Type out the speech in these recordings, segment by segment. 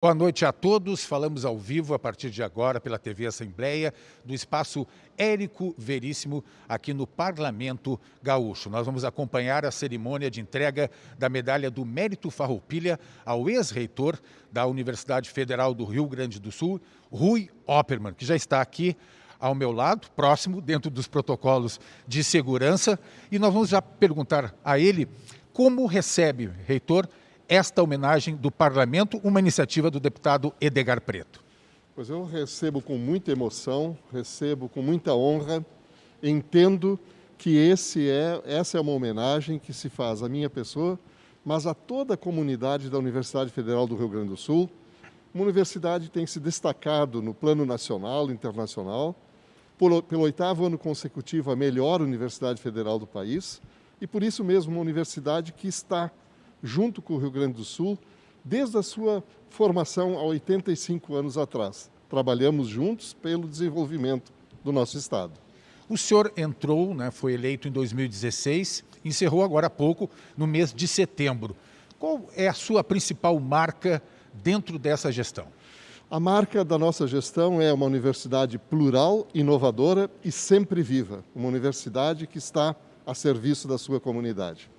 Boa noite a todos. Falamos ao vivo a partir de agora pela TV Assembleia, do espaço Érico Veríssimo, aqui no Parlamento Gaúcho. Nós vamos acompanhar a cerimônia de entrega da Medalha do Mérito Farroupilha ao ex-reitor da Universidade Federal do Rio Grande do Sul, Rui Oppermann, que já está aqui ao meu lado, próximo, dentro dos protocolos de segurança. E nós vamos já perguntar a ele como recebe, reitor, esta homenagem do Parlamento, uma iniciativa do deputado Edgar Preto. Pois eu recebo com muita emoção, recebo com muita honra, entendo que essa é uma homenagem que se faz à minha pessoa, mas a toda a comunidade da Universidade Federal do Rio Grande do Sul. Uma universidade que tem se destacado no plano nacional e internacional, pelo 8º ano consecutivo a melhor universidade federal do país, e por isso mesmo uma universidade que está junto com o Rio Grande do Sul, desde a sua formação há 85 anos atrás. Trabalhamos juntos pelo desenvolvimento do nosso Estado. O senhor entrou, foi eleito em 2016, encerrou agora há pouco, no mês de setembro. Qual é a sua principal marca dentro dessa gestão? A marca da nossa gestão é uma universidade plural, inovadora e sempre viva. Uma universidade que está a serviço da sua comunidade.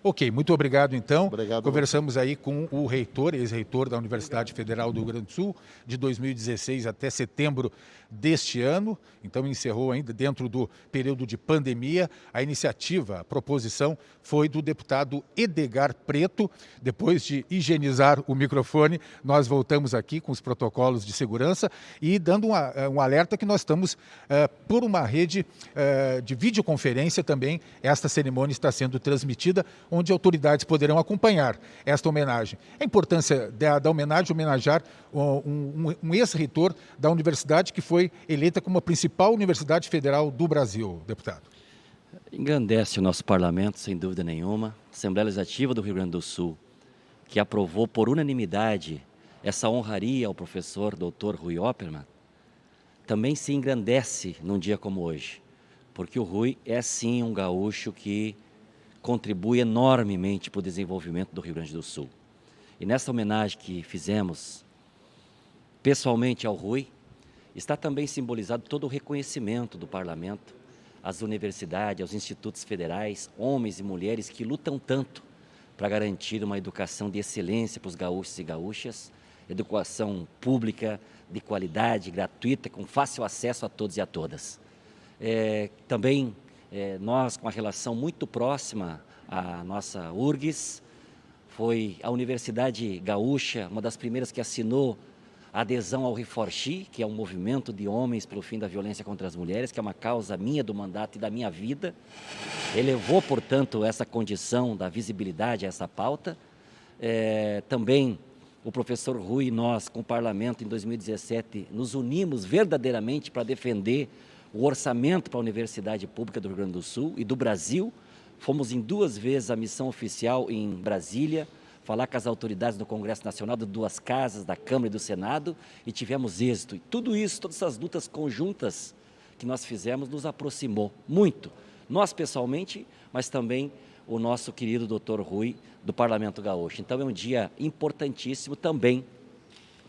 Ok, muito obrigado então. Obrigado. Conversamos aí com o reitor, ex-reitor da Universidade Federal do Rio Grande do Sul, de 2016 até setembro deste ano. Então encerrou ainda dentro do período de pandemia. A iniciativa, a proposição foi do deputado Edgar Preto. Depois de higienizar o microfone, nós voltamos aqui com os protocolos de segurança e dando um alerta que nós estamos por uma rede de videoconferência também. Esta cerimônia está sendo transmitida, onde autoridades poderão acompanhar esta homenagem. A importância da homenagem, homenagear um ex-reitor da universidade que foi eleita como a principal universidade federal do Brasil, deputado. Engrandece o nosso parlamento, sem dúvida nenhuma. Assembleia Legislativa do Rio Grande do Sul, que aprovou por unanimidade essa honraria ao professor Dr. Rui Oppermann, também se engrandece num dia como hoje, porque o Rui é sim um gaúcho que contribui enormemente para o desenvolvimento do Rio Grande do Sul. E nessa homenagem que fizemos pessoalmente ao Rui, está também simbolizado todo o reconhecimento do parlamento, às universidades, aos institutos federais, homens e mulheres que lutam tanto para garantir uma educação de excelência para os gaúchos e gaúchas, educação pública, de qualidade, gratuita, com fácil acesso a todos e a todas. Também nós, com uma relação muito próxima à nossa URGS, foi a Universidade Gaúcha, uma das primeiras que assinou a adesão ao Reforchi, que é um movimento de homens pelo fim da violência contra as mulheres, que é uma causa minha, do mandato e da minha vida. Elevou, portanto, essa condição da visibilidade a essa pauta. Também o professor Rui e nós, com o parlamento, em 2017, nos unimos verdadeiramente para defender o orçamento para a Universidade Pública do Rio Grande do Sul e do Brasil. Fomos em 2 vezes a missão oficial em Brasília, falar com as autoridades do Congresso Nacional, de 2 casas, da Câmara e do Senado, e tivemos êxito. E tudo isso, todas essas lutas conjuntas que nós fizemos, nos aproximou muito. Nós pessoalmente, mas também o nosso querido doutor Rui, do Parlamento Gaúcho. Então é um dia importantíssimo também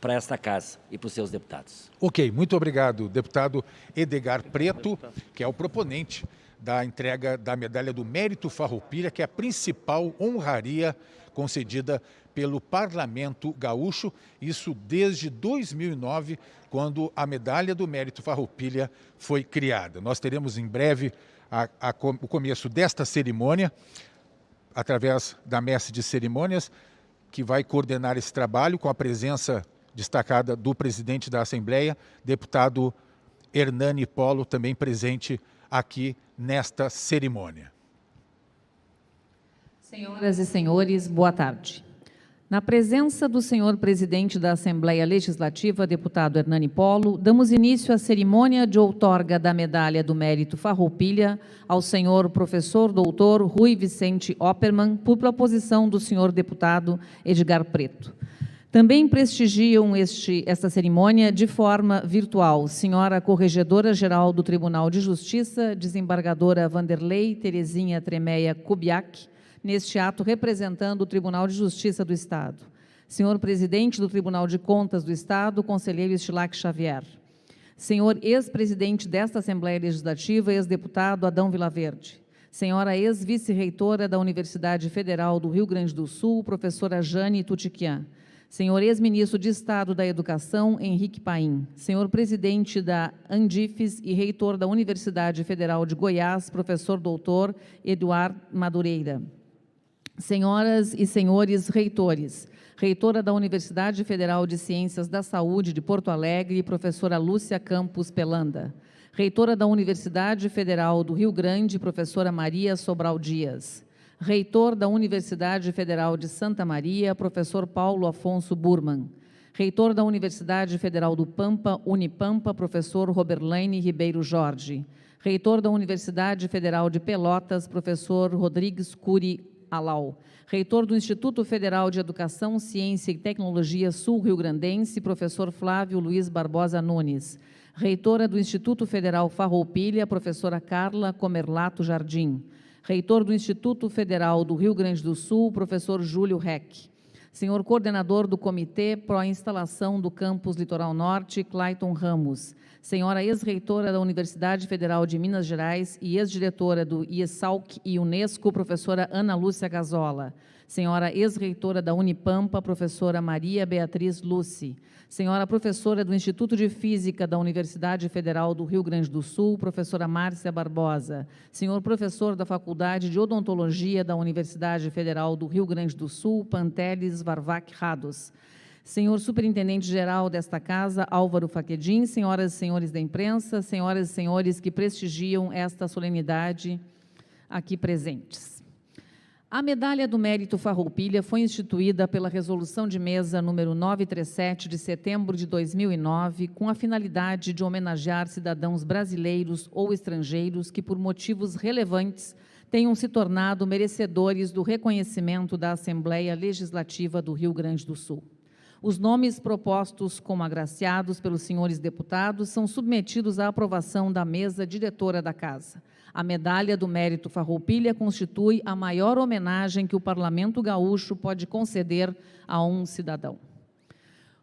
para esta casa e para os seus deputados. Ok, muito obrigado, deputado Edgar Preto, que é o proponente da entrega da Medalha do Mérito Farroupilha, que é a principal honraria concedida pelo Parlamento Gaúcho, isso desde 2009, quando a Medalha do Mérito Farroupilha foi criada. Nós teremos em breve o começo desta cerimônia, através da Mestre de Cerimônias, que vai coordenar esse trabalho com a presença destacada do presidente da Assembleia, deputado Hernani Polo, também presente aqui nesta cerimônia. Senhoras e senhores, boa tarde. Na presença do senhor presidente da Assembleia Legislativa, deputado Hernani Polo, damos início à cerimônia de outorga da Medalha do Mérito Farroupilha ao senhor professor doutor Rui Vicente Oppermann, por proposição do senhor deputado Edgar Preto. Também prestigiam esta cerimônia de forma virtual senhora Corregedora-Geral do Tribunal de Justiça, desembargadora Vanderlei Terezinha Tremeia Kubiak, neste ato representando o Tribunal de Justiça do Estado. Senhor Presidente do Tribunal de Contas do Estado, Conselheiro Estilac Xavier. Senhor ex-presidente desta Assembleia Legislativa, ex-deputado Adão Vilaverde. Senhora ex-vice-reitora da Universidade Federal do Rio Grande do Sul, professora Jane Tutiquian. Senhor ex-ministro de Estado da Educação, Henrique Paim. Senhor presidente da Andifes e reitor da Universidade Federal de Goiás, professor doutor Eduardo Madureira. Senhoras e senhores reitores, reitora da Universidade Federal de Ciências da Saúde de Porto Alegre, professora Lúcia Campos Pelanda. Reitora da Universidade Federal do Rio Grande, professora Maria Sobral Dias. Reitor da Universidade Federal de Santa Maria, professor Paulo Afonso Burman. Reitor da Universidade Federal do Pampa, Unipampa, professor Roberlaine Ribeiro Jorge. Reitor da Universidade Federal de Pelotas, professor Rodrigues Curi Alau. Reitor do Instituto Federal de Educação, Ciência e Tecnologia Sul-Rio-Grandense, professor Flávio Luiz Barbosa Nunes. Reitora do Instituto Federal Farroupilha, professora Carla Comerlato Jardim. Reitor do Instituto Federal do Rio Grande do Sul, professor Júlio Reck. Senhor coordenador do Comitê Pró-Instalação do Campus Litoral Norte, Clayton Ramos. Senhora ex-reitora da Universidade Federal de Minas Gerais e ex-diretora do IESALC e Unesco, professora Ana Lúcia Gazola. Senhora ex-reitora da Unipampa, professora Maria Beatriz Luci. Senhora professora do Instituto de Física da Universidade Federal do Rio Grande do Sul, professora Márcia Barbosa. Senhor professor da Faculdade de Odontologia da Universidade Federal do Rio Grande do Sul, Panteles Varvac Rados. Senhor superintendente-geral desta casa, Álvaro Faquedin, senhoras e senhores da imprensa, senhoras e senhores que prestigiam esta solenidade aqui presentes. A Medalha do Mérito Farroupilha foi instituída pela Resolução de Mesa número 937 de setembro de 2009, com a finalidade de homenagear cidadãos brasileiros ou estrangeiros que, por motivos relevantes, tenham se tornado merecedores do reconhecimento da Assembleia Legislativa do Rio Grande do Sul. Os nomes propostos como agraciados pelos senhores deputados são submetidos à aprovação da mesa diretora da Casa. A Medalha do Mérito Farroupilha constitui a maior homenagem que o Parlamento Gaúcho pode conceder a um cidadão.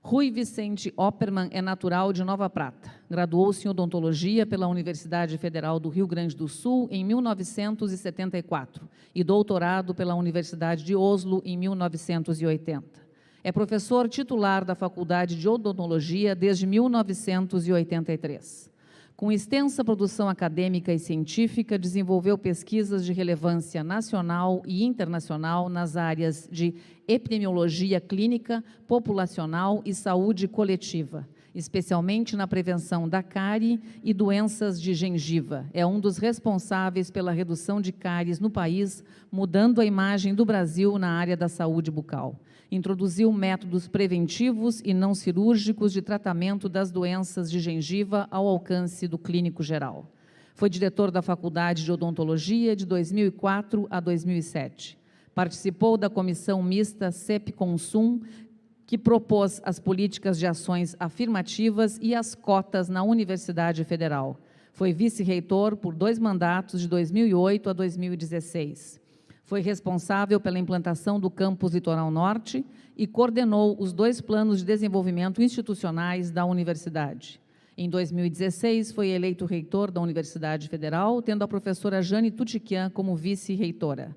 Rui Vicente Oppermann é natural de Nova Prata. Graduou-se em odontologia pela Universidade Federal do Rio Grande do Sul em 1974 e doutorado pela Universidade de Oslo em 1980. É professor titular da Faculdade de Odontologia desde 1983. Com extensa produção acadêmica e científica, desenvolveu pesquisas de relevância nacional e internacional nas áreas de epidemiologia clínica, populacional e saúde coletiva, especialmente na prevenção da cárie e doenças de gengiva. É um dos responsáveis pela redução de cáries no país, mudando a imagem do Brasil na área da saúde bucal. Introduziu métodos preventivos e não cirúrgicos de tratamento das doenças de gengiva ao alcance do clínico geral. Foi diretor da Faculdade de Odontologia de 2004 a 2007. Participou da comissão mista CEP-Consum, que propôs as políticas de ações afirmativas e as cotas na Universidade Federal. Foi vice-reitor por 2 mandatos de 2008 a 2016. Foi responsável pela implantação do Campus Litoral Norte e coordenou os 2 planos de desenvolvimento institucionais da universidade. Em 2016, foi eleito reitor da Universidade Federal, tendo a professora Jane Tutiquian como vice-reitora.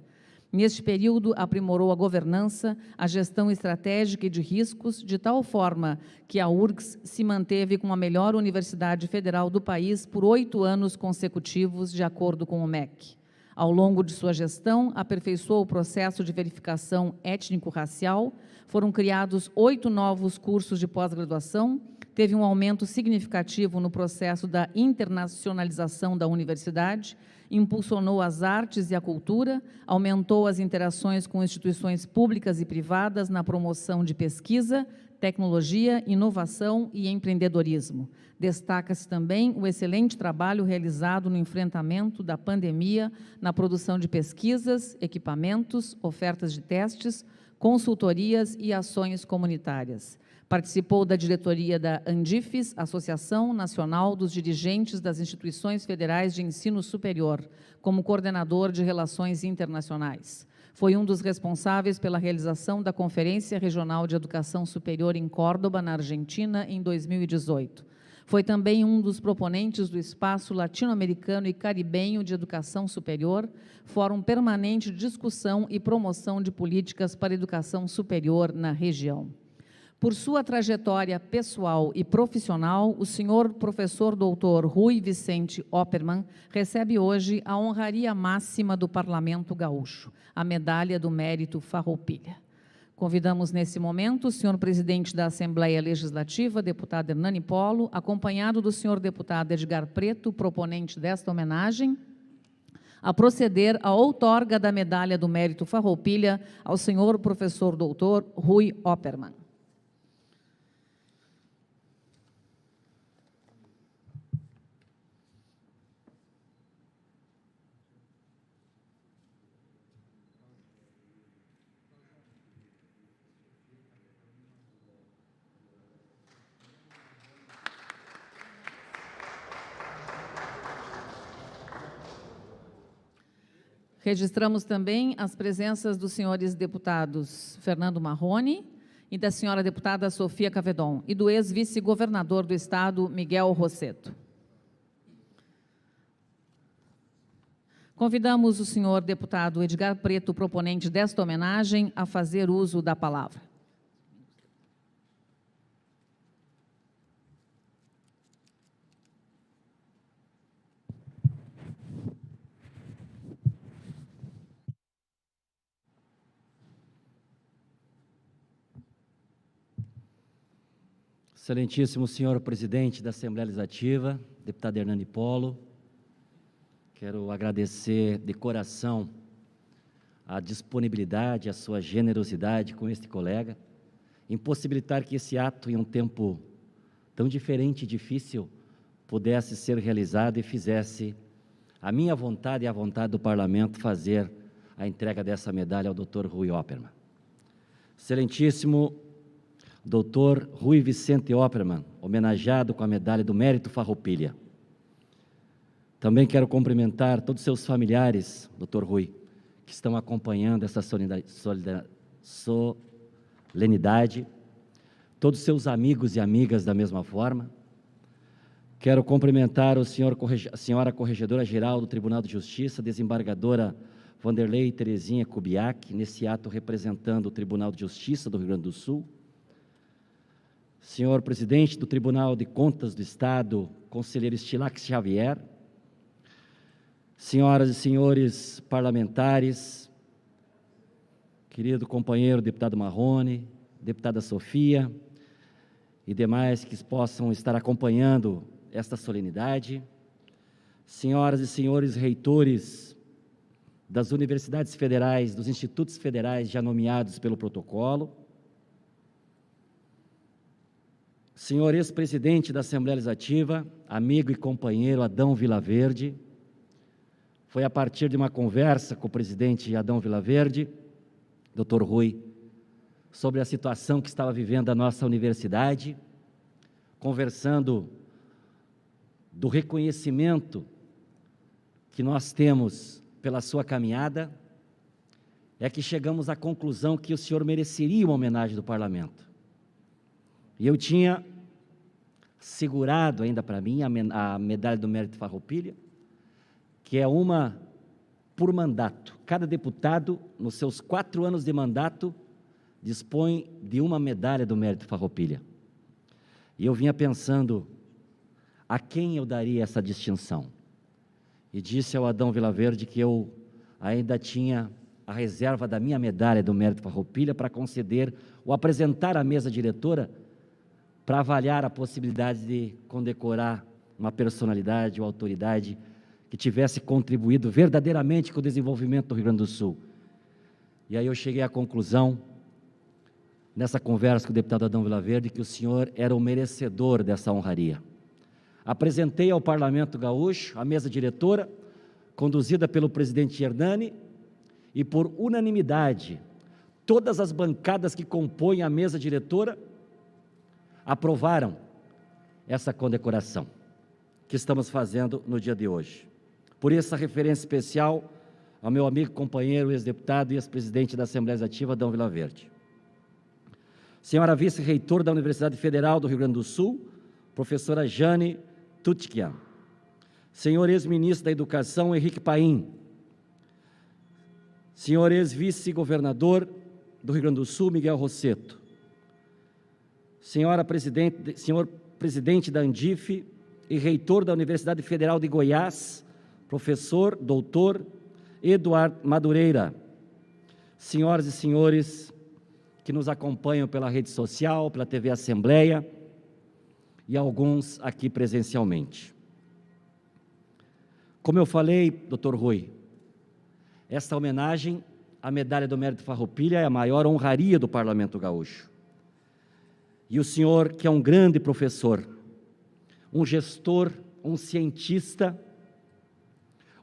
Neste período, aprimorou a governança, a gestão estratégica e de riscos, de tal forma que a URGS se manteve como a melhor universidade federal do país por 8 anos consecutivos, de acordo com o MEC. Ao longo de sua gestão, aperfeiçoou o processo de verificação étnico-racial, foram criados 8 novos cursos de pós-graduação, teve um aumento significativo no processo da internacionalização da universidade, impulsionou as artes e a cultura, aumentou as interações com instituições públicas e privadas na promoção de pesquisa, tecnologia, inovação e empreendedorismo. Destaca-se também o excelente trabalho realizado no enfrentamento da pandemia, na produção de pesquisas, equipamentos, ofertas de testes, consultorias e ações comunitárias. Participou da diretoria da Andifes, Associação Nacional dos Dirigentes das Instituições Federais de Ensino Superior, como coordenador de Relações Internacionais. Foi um dos responsáveis pela realização da Conferência Regional de Educação Superior em Córdoba, na Argentina, em 2018. Foi também um dos proponentes do Espaço Latino-Americano e Caribenho de Educação Superior, fórum permanente de discussão e promoção de políticas para a educação superior na região. Por sua trajetória pessoal e profissional, o senhor professor doutor Rui Vicente Oppermann recebe hoje a honraria máxima do Parlamento Gaúcho, a Medalha do Mérito Farroupilha. Convidamos nesse momento o senhor presidente da Assembleia Legislativa, deputado Hernani Polo, acompanhado do senhor deputado Edgar Preto, proponente desta homenagem, a proceder à outorga da Medalha do Mérito Farroupilha ao senhor professor doutor Rui Oppermann. Registramos também as presenças dos senhores deputados Fernando Marrone e da senhora deputada Sofia Cavedon e do ex-vice-governador do Estado, Miguel Rosseto. Convidamos o senhor deputado Edgar Preto, proponente desta homenagem, a fazer uso da palavra. Excelentíssimo senhor presidente da Assembleia Legislativa, deputado Hernani Polo, quero agradecer de coração a disponibilidade, a sua generosidade com este colega, em possibilitar que esse ato, em um tempo tão diferente e difícil, pudesse ser realizado e fizesse a minha vontade e a vontade do Parlamento fazer a entrega dessa medalha ao Dr. Rui Oppermann. Excelentíssimo Dr. Rui Vicente Oppermann, homenageado com a Medalha do Mérito Farroupilha. Também quero cumprimentar todos os seus familiares, Dr. Rui, que estão acompanhando essa solenidade, todos os seus amigos e amigas da mesma forma. Quero cumprimentar a senhora Corregedora-Geral do Tribunal de Justiça, desembargadora Vanderlei Terezinha Kubiak, nesse ato representando o Tribunal de Justiça do Rio Grande do Sul. Senhor presidente do Tribunal de Contas do Estado, conselheiro Estilac Xavier, senhoras e senhores parlamentares, querido companheiro deputado Marrone, deputada Sofia e demais que possam estar acompanhando esta solenidade, senhoras e senhores reitores das universidades federais, dos institutos federais já nomeados pelo protocolo, senhor ex-presidente da Assembleia Legislativa, amigo e companheiro Adão Vilaverde, foi a partir de uma conversa com o presidente Adão Vilaverde, Dr. Rui, sobre a situação que estava vivendo a nossa universidade, conversando do reconhecimento que nós temos pela sua caminhada, é que chegamos à conclusão que o senhor mereceria uma homenagem do Parlamento. E eu tinha segurado ainda para mim a Medalha do Mérito Farroupilha, que é uma por mandato. Cada deputado, nos seus 4 anos de mandato, dispõe de uma Medalha do Mérito Farroupilha. E eu vinha pensando, a quem eu daria essa distinção? E disse ao Adão Vilaverde que eu ainda tinha a reserva da minha Medalha do Mérito Farroupilha para conceder ou apresentar à mesa diretora para avaliar a possibilidade de condecorar uma personalidade ou autoridade que tivesse contribuído verdadeiramente com o desenvolvimento do Rio Grande do Sul. E aí eu cheguei à conclusão, nessa conversa com o deputado Adão Vilaverde, que o senhor era o merecedor dessa honraria. Apresentei ao Parlamento Gaúcho a mesa diretora, conduzida pelo presidente Hernani, e por unanimidade, todas as bancadas que compõem a mesa diretora aprovaram essa condecoração que estamos fazendo no dia de hoje. Por essa referência especial ao meu amigo, companheiro, ex-deputado e ex-presidente da Assembleia Legislativa, Adão Vilaverde. Senhora vice-reitora da Universidade Federal do Rio Grande do Sul, professora Jane Tutkian. Senhor ex-ministro da Educação, Henrique Paim. Senhor ex-vice-governador do Rio Grande do Sul, Miguel Rosseto. Senhor presidente da Andif e reitor da Universidade Federal de Goiás, professor, doutor Eduardo Madureira. Senhoras e senhores que nos acompanham pela rede social, pela TV Assembleia e alguns aqui presencialmente. Como eu falei, doutor Rui, esta homenagem à Medalha do Mérito Farroupilha é a maior honraria do Parlamento Gaúcho. E o senhor, que é um grande professor, um gestor, um cientista,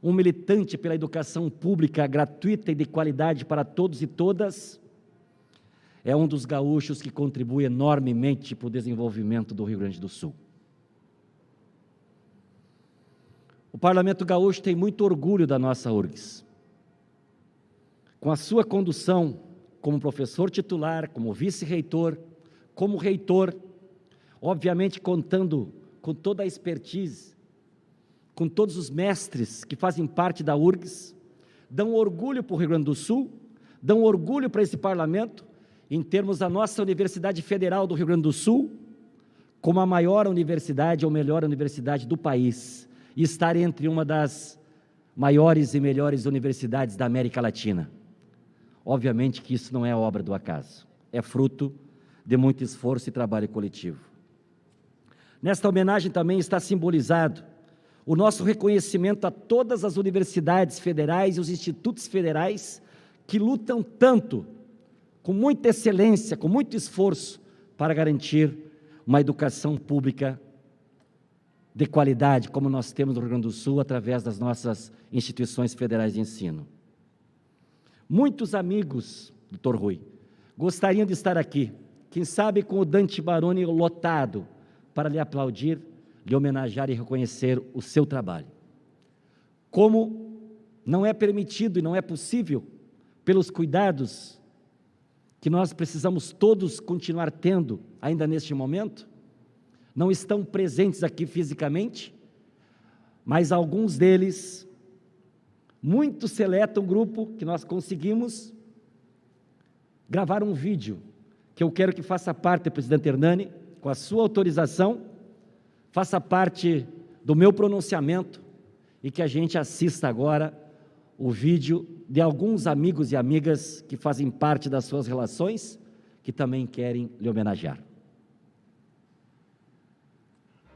um militante pela educação pública gratuita e de qualidade para todos e todas, é um dos gaúchos que contribui enormemente para o desenvolvimento do Rio Grande do Sul. O Parlamento Gaúcho tem muito orgulho da nossa URGS. Com a sua condução como professor titular, como vice-reitor, como reitor, obviamente contando com toda a expertise, com todos os mestres que fazem parte da URGS, dão orgulho para o Rio Grande do Sul, dão orgulho para esse parlamento, em termos da nossa Universidade Federal do Rio Grande do Sul, como a maior universidade ou melhor universidade do país, e estar entre uma das maiores e melhores universidades da América Latina. Obviamente que isso não é obra do acaso, é fruto de muito esforço e trabalho coletivo. Nesta homenagem também está simbolizado o nosso reconhecimento a todas as universidades federais e os institutos federais que lutam tanto, com muita excelência, com muito esforço, para garantir uma educação pública de qualidade, como nós temos no Rio Grande do Sul, através das nossas instituições federais de ensino. Muitos amigos, doutor Rui, gostariam de estar aqui, quem sabe com o Dante Baroni lotado, para lhe aplaudir, lhe homenagear e reconhecer o seu trabalho. Como não é permitido e não é possível, pelos cuidados que nós precisamos todos continuar tendo ainda neste momento, não estão presentes aqui fisicamente, mas alguns deles, muito seleto, um grupo que nós conseguimos gravar um vídeo, que eu quero que faça parte, presidente Hernani, com a sua autorização, faça parte do meu pronunciamento e que a gente assista agora o vídeo de alguns amigos e amigas que fazem parte das suas relações, que também querem lhe homenagear.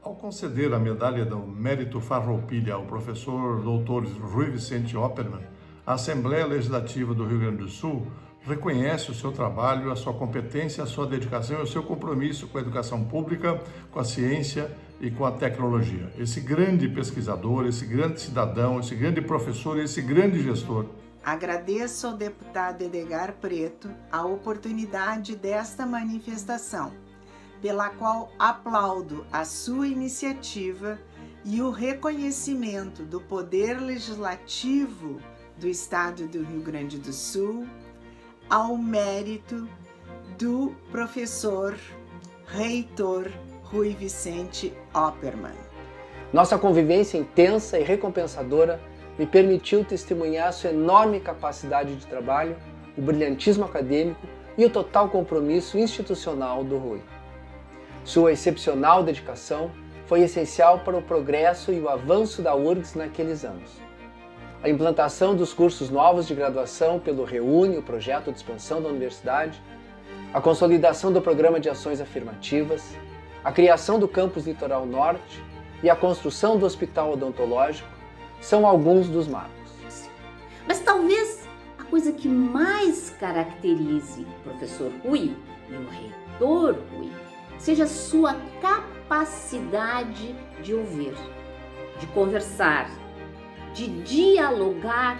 Ao conceder a medalha do Mérito Farroupilha ao professor Dr. Rui Vicente Oppermann, a Assembleia Legislativa do Rio Grande do Sul reconhece o seu trabalho, a sua competência, a sua dedicação e o seu compromisso com a educação pública, com a ciência e com a tecnologia. Esse grande pesquisador, esse grande cidadão, esse grande professor, esse grande gestor. Agradeço ao deputado Edgar Preto a oportunidade desta manifestação, pela qual aplaudo a sua iniciativa e o reconhecimento do Poder Legislativo do Estado do Rio Grande do Sul ao mérito do professor reitor Rui Vicente Oppermann. Nossa convivência intensa e recompensadora me permitiu testemunhar sua enorme capacidade de trabalho, o brilhantismo acadêmico e o total compromisso institucional do Rui. Sua excepcional dedicação foi essencial para o progresso e o avanço da URGS naqueles anos. A implantação dos cursos novos de graduação pelo REUNE, o projeto de expansão da universidade, a consolidação do programa de ações afirmativas, a criação do campus Litoral Norte e a construção do hospital odontológico são alguns dos marcos. Mas talvez a coisa que mais caracterize o professor Rui e o reitor Rui seja a sua capacidade de ouvir, de conversar, de dialogar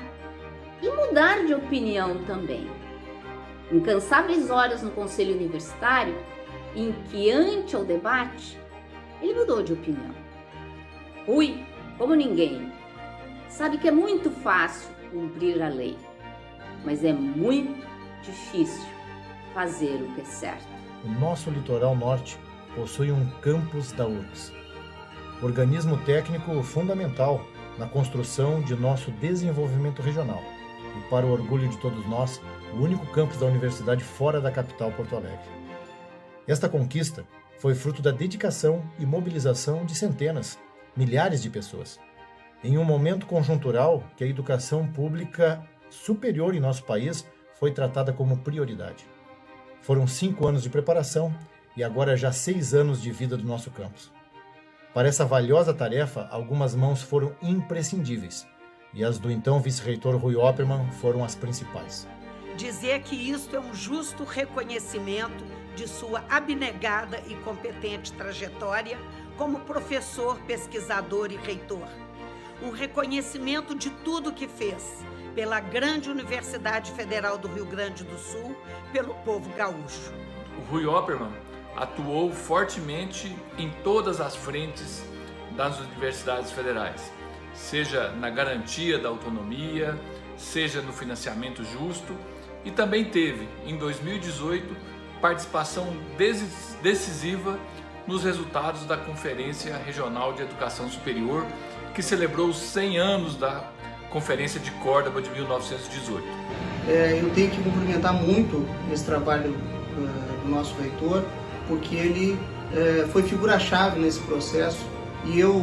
e mudar de opinião também. Incansáveis horas no Conselho Universitário, em que, ante ao debate, ele mudou de opinião. Rui, como ninguém, sabe que é muito fácil cumprir a lei, mas é muito difícil fazer o que é certo. O nosso litoral norte possui um campus da URGS, organismo técnico fundamental na construção de nosso desenvolvimento regional e, para o orgulho de todos nós, o único campus da universidade fora da capital, Porto Alegre. Esta conquista foi fruto da dedicação e mobilização de centenas, milhares de pessoas, em um momento conjuntural que a educação pública superior em nosso país foi tratada como prioridade. Foram 5 anos de preparação e agora já 6 anos de vida do nosso campus. Para essa valiosa tarefa, algumas mãos foram imprescindíveis, e as do então vice-reitor Rui Oppermann foram as principais. Dizer que isto é um justo reconhecimento de sua abnegada e competente trajetória como professor, pesquisador e reitor. Um reconhecimento de tudo que fez pela grande Universidade Federal do Rio Grande do Sul, pelo povo gaúcho. O Rui Oppermann atuou fortemente em todas as frentes das universidades federais, seja na garantia da autonomia, seja no financiamento justo, e também teve, em 2018, participação decisiva nos resultados da Conferência Regional de Educação Superior, que celebrou os 100 anos da Conferência de Córdoba de 1918. Eu tenho que cumprimentar muito esse trabalho do nosso reitor, porque ele foi figura-chave nesse processo e eu,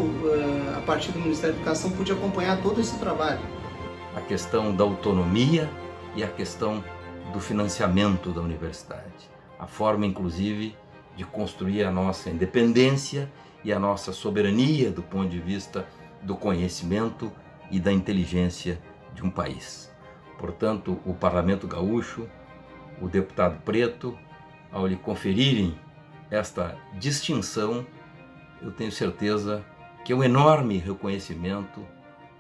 a partir do Ministério da Educação, pude acompanhar todo esse trabalho. A questão da autonomia e a questão do financiamento da universidade. A forma, inclusive, de construir a nossa independência e a nossa soberania do ponto de vista do conhecimento e da inteligência de um país. Portanto, o Parlamento Gaúcho, o deputado Preto, ao lhe conferirem esta distinção, eu tenho certeza que é um enorme reconhecimento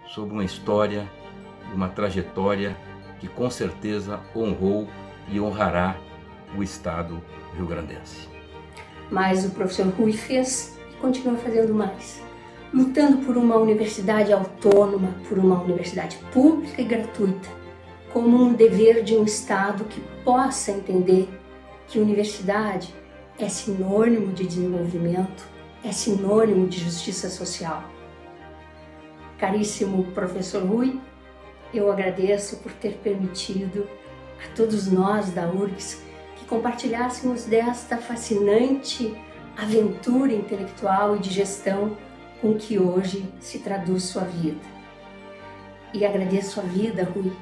sobre uma história, uma trajetória que com certeza honrou e honrará o Estado rio-grandense. Mas o professor Rui fez e continua fazendo mais, lutando por uma universidade autônoma, por uma universidade pública e gratuita, como um dever de um Estado que possa entender que universidade é sinônimo de desenvolvimento, é sinônimo de justiça social. Caríssimo professor Rui, eu agradeço por ter permitido a todos nós da URGS que compartilhássemos desta fascinante aventura intelectual e de gestão com que hoje se traduz sua vida. E agradeço a vida, Rui,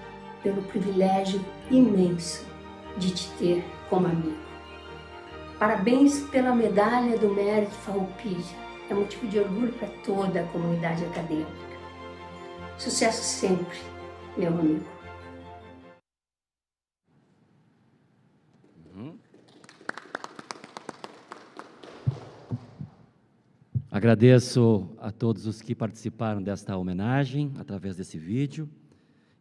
pelo privilégio imenso de te ter como amigo. Parabéns pela medalha do Mérito Farroupilha. É motivo de orgulho para toda a comunidade acadêmica. Sucesso sempre, meu amigo. Agradeço a todos os que participaram desta homenagem através desse vídeo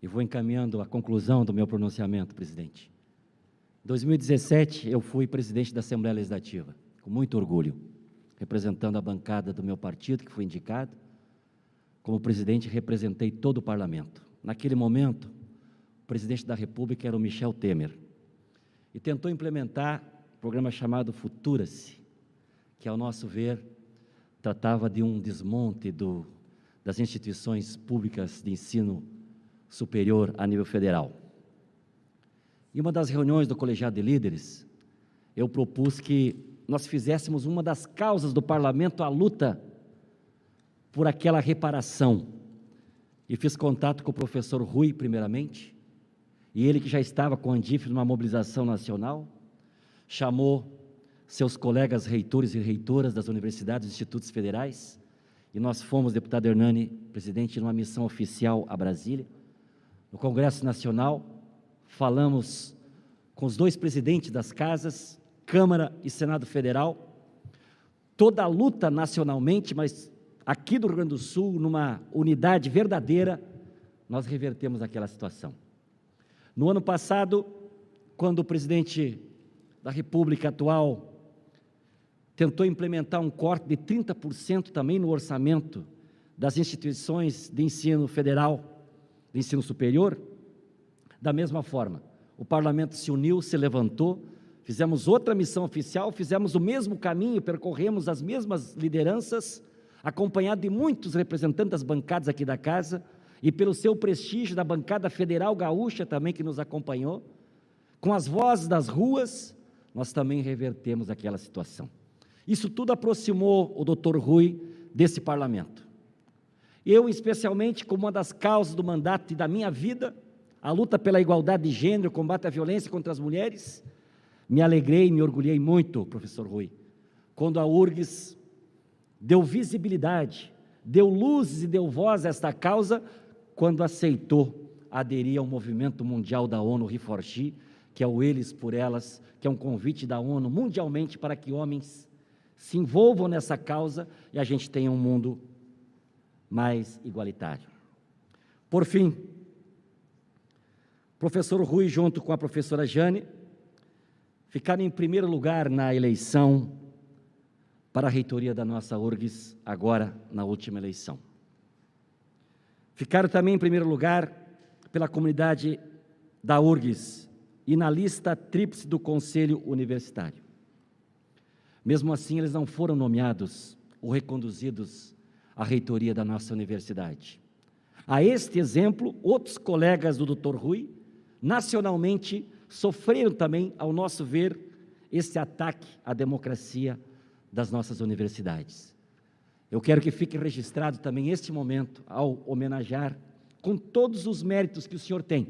e vou encaminhando a conclusão do meu pronunciamento, presidente. Em 2017, eu fui presidente da Assembleia Legislativa, com muito orgulho, representando a bancada do meu partido, que foi indicado. Como presidente, representei todo o parlamento. Naquele momento, o presidente da República era o Michel Temer, e tentou implementar um programa chamado Futura-se, que, ao nosso ver, tratava de um desmonte das instituições públicas de ensino superior a nível federal. Em uma das reuniões do colegiado de líderes, eu propus que nós fizéssemos uma das causas do parlamento a luta por aquela reparação. E fiz contato com o professor Rui, primeiramente, e ele, que já estava com a Andif numa mobilização nacional, chamou seus colegas reitores e reitoras das universidades e institutos federais, e nós fomos, deputado Hernani, presidente, numa missão oficial a Brasília. No Congresso Nacional, falamos com os 2 presidentes das casas, Câmara e Senado Federal, toda a luta nacionalmente, mas aqui do Rio Grande do Sul, numa unidade verdadeira, nós revertemos aquela situação. No ano passado, quando o presidente da República atual tentou implementar um corte de 30% também no orçamento das instituições de ensino federal, de ensino superior, da mesma forma, o parlamento se uniu, se levantou, fizemos outra missão oficial, fizemos o mesmo caminho, percorremos as mesmas lideranças, acompanhado de muitos representantes das bancadas aqui da casa, e pelo seu prestígio da bancada federal gaúcha também que nos acompanhou, com as vozes das ruas, nós também revertemos aquela situação. Isso tudo aproximou o Dr. Rui desse parlamento. Eu, especialmente, como uma das causas do mandato e da minha vida, a luta pela igualdade de gênero, o combate à violência contra as mulheres, me alegrei e me orgulhei muito, professor Rui, quando a URGS deu visibilidade, deu luzes e deu voz a esta causa, quando aceitou aderir ao movimento mundial da ONU Reforchi, que é o Eles por Elas, que é um convite da ONU mundialmente para que homens se envolvam nessa causa e a gente tenha um mundo mais igualitário. Por fim, o professor Rui, junto com a professora Jane, ficaram em primeiro lugar na eleição para a reitoria da nossa URGS, agora na última eleição. Ficaram também em primeiro lugar pela comunidade da URGS e na lista tríplice do Conselho Universitário. Mesmo assim, eles não foram nomeados ou reconduzidos à reitoria da nossa universidade. A este exemplo, outros colegas do Dr. Rui, nacionalmente, sofreram também, ao nosso ver, esse ataque à democracia das nossas universidades. Eu quero que fique registrado também este momento, ao homenagear, com todos os méritos que o senhor tem,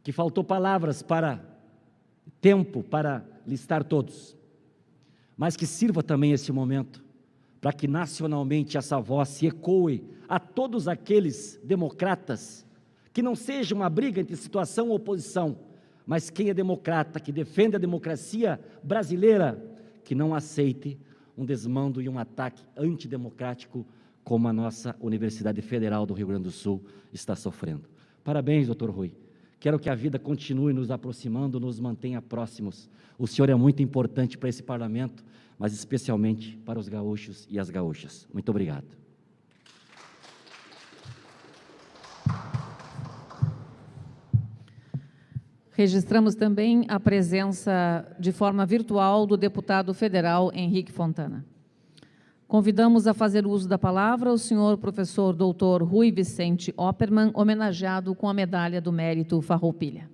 que faltou palavras para tempo para listar todos, mas que sirva também este momento para que nacionalmente essa voz se ecoe a todos aqueles democratas, que não seja uma briga entre situação e oposição, mas quem é democrata, que defende a democracia brasileira, que não aceite um desmando e um ataque antidemocrático como a nossa Universidade Federal do Rio Grande do Sul está sofrendo. Parabéns, doutor Rui. Quero que a vida continue nos aproximando, nos mantenha próximos. O senhor é muito importante para esse parlamento, mas especialmente para os gaúchos e as gaúchas. Muito obrigado. Registramos também a presença de forma virtual do deputado federal Henrique Fontana. Convidamos a fazer uso da palavra o senhor professor Dr. Rui Vicente Oppermann, homenageado com a medalha do Mérito Farroupilha.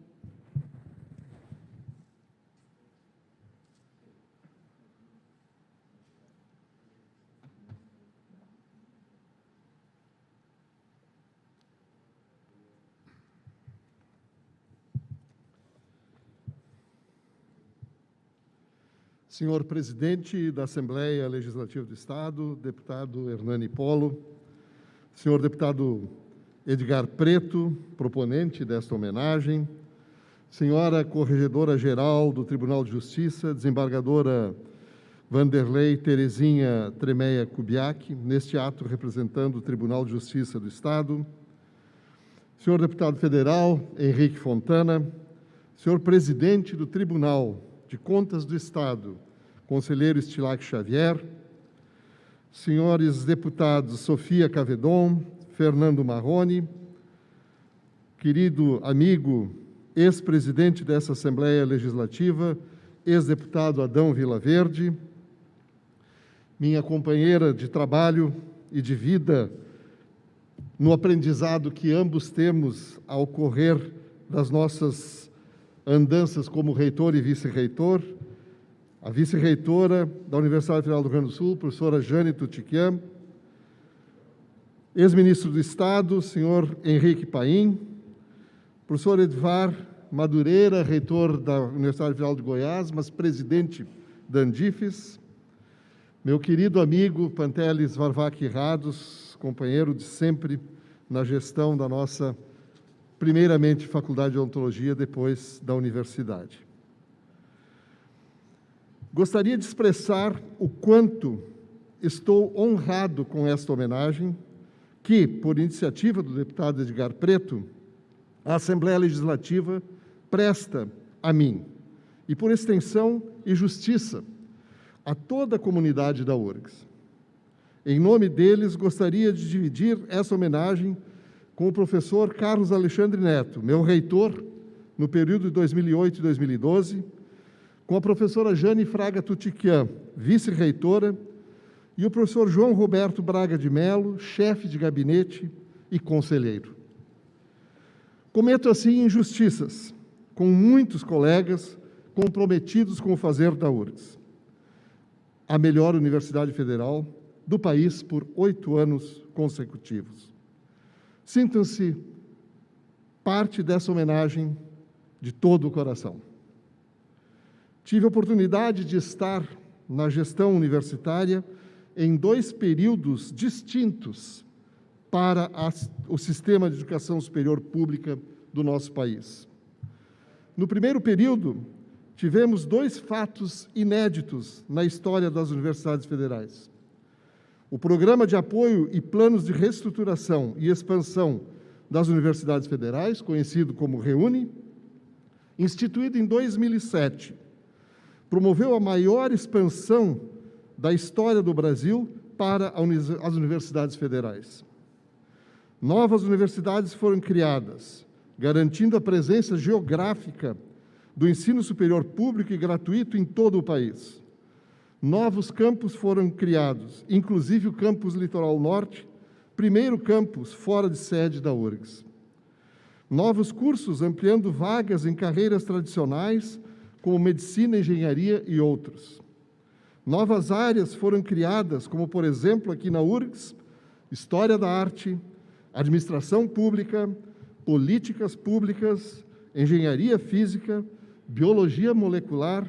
Senhor presidente da Assembleia Legislativa do Estado, deputado Hernani Polo, senhor deputado Edgar Preto, proponente desta homenagem, senhora corregedora-geral do Tribunal de Justiça, desembargadora Vanderlei Terezinha Tremeia Kubiak, neste ato representando o Tribunal de Justiça do Estado, senhor deputado federal Henrique Fontana, senhor presidente do Tribunal de Contas do Estado, conselheiro Estilac Xavier, senhores deputados Sofia Cavedon, Fernando Marrone, querido amigo, ex-presidente dessa Assembleia Legislativa, ex-deputado Adão Vilaverde, minha companheira de trabalho e de vida no aprendizado que ambos temos ao correr das nossas andanças como reitor e vice-reitor, a vice-reitora da Universidade Federal do Rio Grande do Sul, professora Jane Tutiquian, ex-ministro do Estado, senhor Henrique Paim, professor Edvar Madureira, reitor da Universidade Federal de Goiás, mas presidente da Andifes, meu querido amigo Pantelis Varvac Rados, companheiro de sempre na gestão da nossa, primeiramente, Faculdade de Odontologia, depois da universidade. Gostaria de expressar o quanto estou honrado com esta homenagem que, por iniciativa do deputado Edgar Preto, a Assembleia Legislativa presta a mim e, por extensão e justiça, a toda a comunidade da URGS. Em nome deles, gostaria de dividir essa homenagem com o professor Carlos Alexandre Neto, meu reitor, no período de 2008 e 2012, com a professora Jane Fraga Tutiquian, vice-reitora, e o professor João Roberto Braga de Mello, chefe de gabinete e conselheiro. Cometo, assim, injustiças com muitos colegas comprometidos com o fazer da URGS, a melhor universidade federal do país por 8 anos consecutivos. Sintam-se parte dessa homenagem de todo o coração. Tive a oportunidade de estar na gestão universitária em 2 períodos distintos para o sistema de educação superior pública do nosso país. No primeiro período, tivemos 2 fatos inéditos na história das universidades federais. O Programa de Apoio e Planos de Reestruturação e Expansão das Universidades Federais, conhecido como REUNE, instituído em 2007, promoveu a maior expansão da história do Brasil para as universidades federais. Novas universidades foram criadas, garantindo a presença geográfica do ensino superior público e gratuito em todo o país. Novos campos foram criados, inclusive o campus Litoral Norte, primeiro campus fora de sede da URGS. Novos cursos ampliando vagas em carreiras tradicionais, como medicina, engenharia e outros. Novas áreas foram criadas, como, por exemplo, aqui na URGS, História da Arte, Administração Pública, Políticas Públicas, Engenharia Física, Biologia Molecular,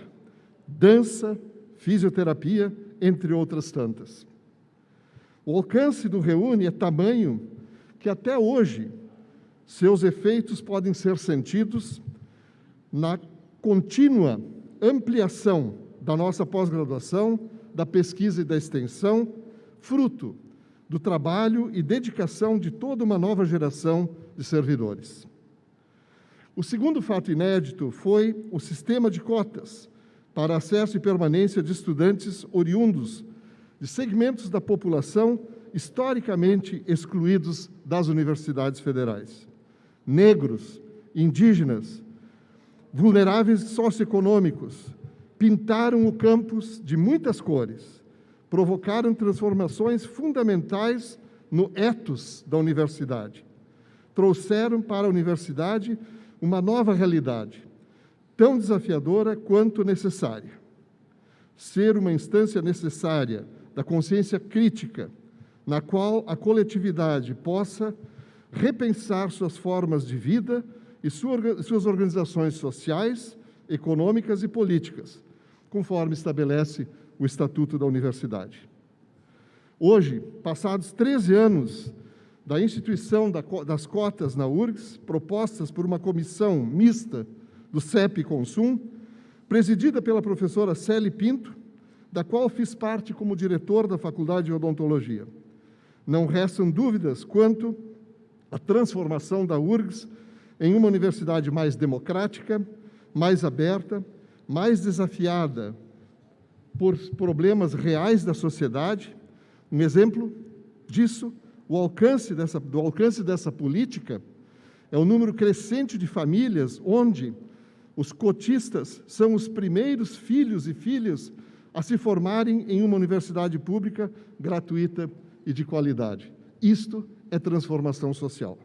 Dança, Fisioterapia, entre outras tantas. O alcance do REUNE é tamanho que até hoje seus efeitos podem ser sentidos na contínua ampliação da nossa pós-graduação, da pesquisa e da extensão, fruto do trabalho e dedicação de toda uma nova geração de servidores. O segundo fato inédito foi o sistema de cotas para acesso e permanência de estudantes oriundos de segmentos da população historicamente excluídos das universidades federais. Negros, indígenas, vulneráveis socioeconômicos, pintaram o campus de muitas cores, provocaram transformações fundamentais no ethos da universidade, trouxeram para a universidade uma nova realidade, tão desafiadora quanto necessária. Ser uma instância necessária da consciência crítica, na qual a coletividade possa repensar suas formas de vida e suas organizações sociais, econômicas e políticas, conforme estabelece o Estatuto da Universidade. Hoje, passados 13 anos da instituição das cotas na URGS, propostas por uma comissão mista do CEP e Consum, presidida pela professora Célie Pinto, da qual fiz parte como diretor da Faculdade de Odontologia. Não restam dúvidas quanto à transformação da URGS em uma universidade mais democrática, mais aberta, mais desafiada por problemas reais da sociedade. Um exemplo disso, do alcance dessa política, é o número crescente de famílias onde os cotistas são os primeiros filhos e filhas a se formarem em uma universidade pública gratuita e de qualidade. Isto é transformação social.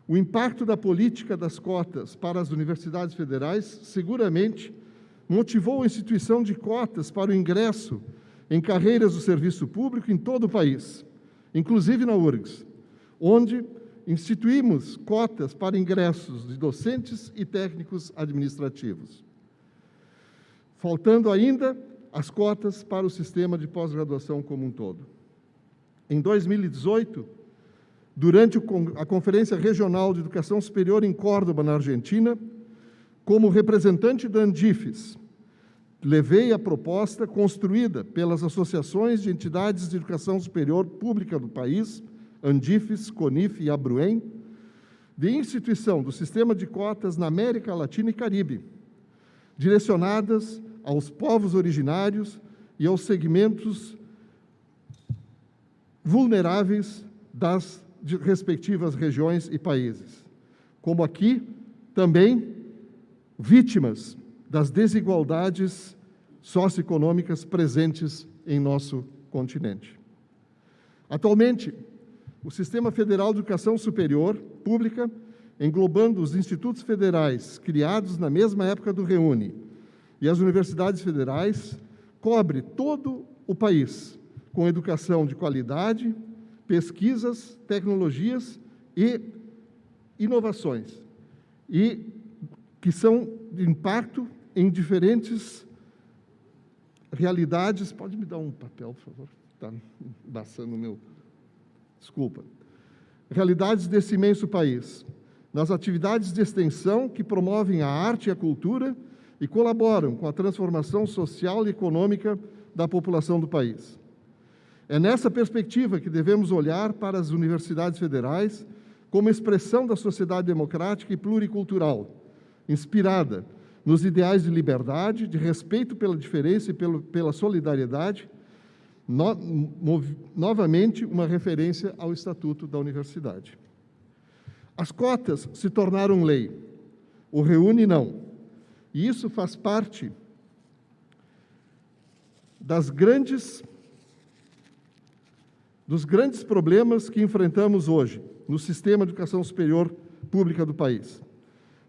O impacto da política das cotas para as universidades federais seguramente motivou a instituição de cotas para o ingresso em carreiras do serviço público em todo o país, inclusive na URGS, onde instituímos cotas para ingressos de docentes e técnicos administrativos. Faltando ainda as cotas para o sistema de pós-graduação como um todo. Em 2018, durante a Conferência Regional de Educação Superior em Córdoba, na Argentina, como representante da Andifes, levei a proposta construída pelas associações de entidades de educação superior pública do país, Andifes, CONIF e Abruem, de instituição do sistema de cotas na América Latina e Caribe, direcionadas aos povos originários e aos segmentos vulneráveis das de respectivas regiões e países, como aqui também vítimas das desigualdades socioeconômicas presentes em nosso continente. Atualmente, o Sistema Federal de Educação Superior Pública, englobando os institutos federais criados na mesma época do REUNE e as universidades federais, cobre todo o país com educação de qualidade, pesquisas, tecnologias e inovações, e que são de impacto em diferentes realidades. Pode me dar um papel, por favor? Está embaçando o meu... Desculpa. Realidades desse imenso país, nas atividades de extensão que promovem a arte e a cultura e colaboram com a transformação social e econômica da população do país. É nessa perspectiva que devemos olhar para as universidades federais como expressão da sociedade democrática e pluricultural, inspirada nos ideais de liberdade, de respeito pela diferença e pela solidariedade, novamente uma referência ao Estatuto da Universidade. As cotas se tornaram lei, o REUNE não, e isso faz parte dos grandes problemas que enfrentamos hoje no sistema de educação superior pública do país.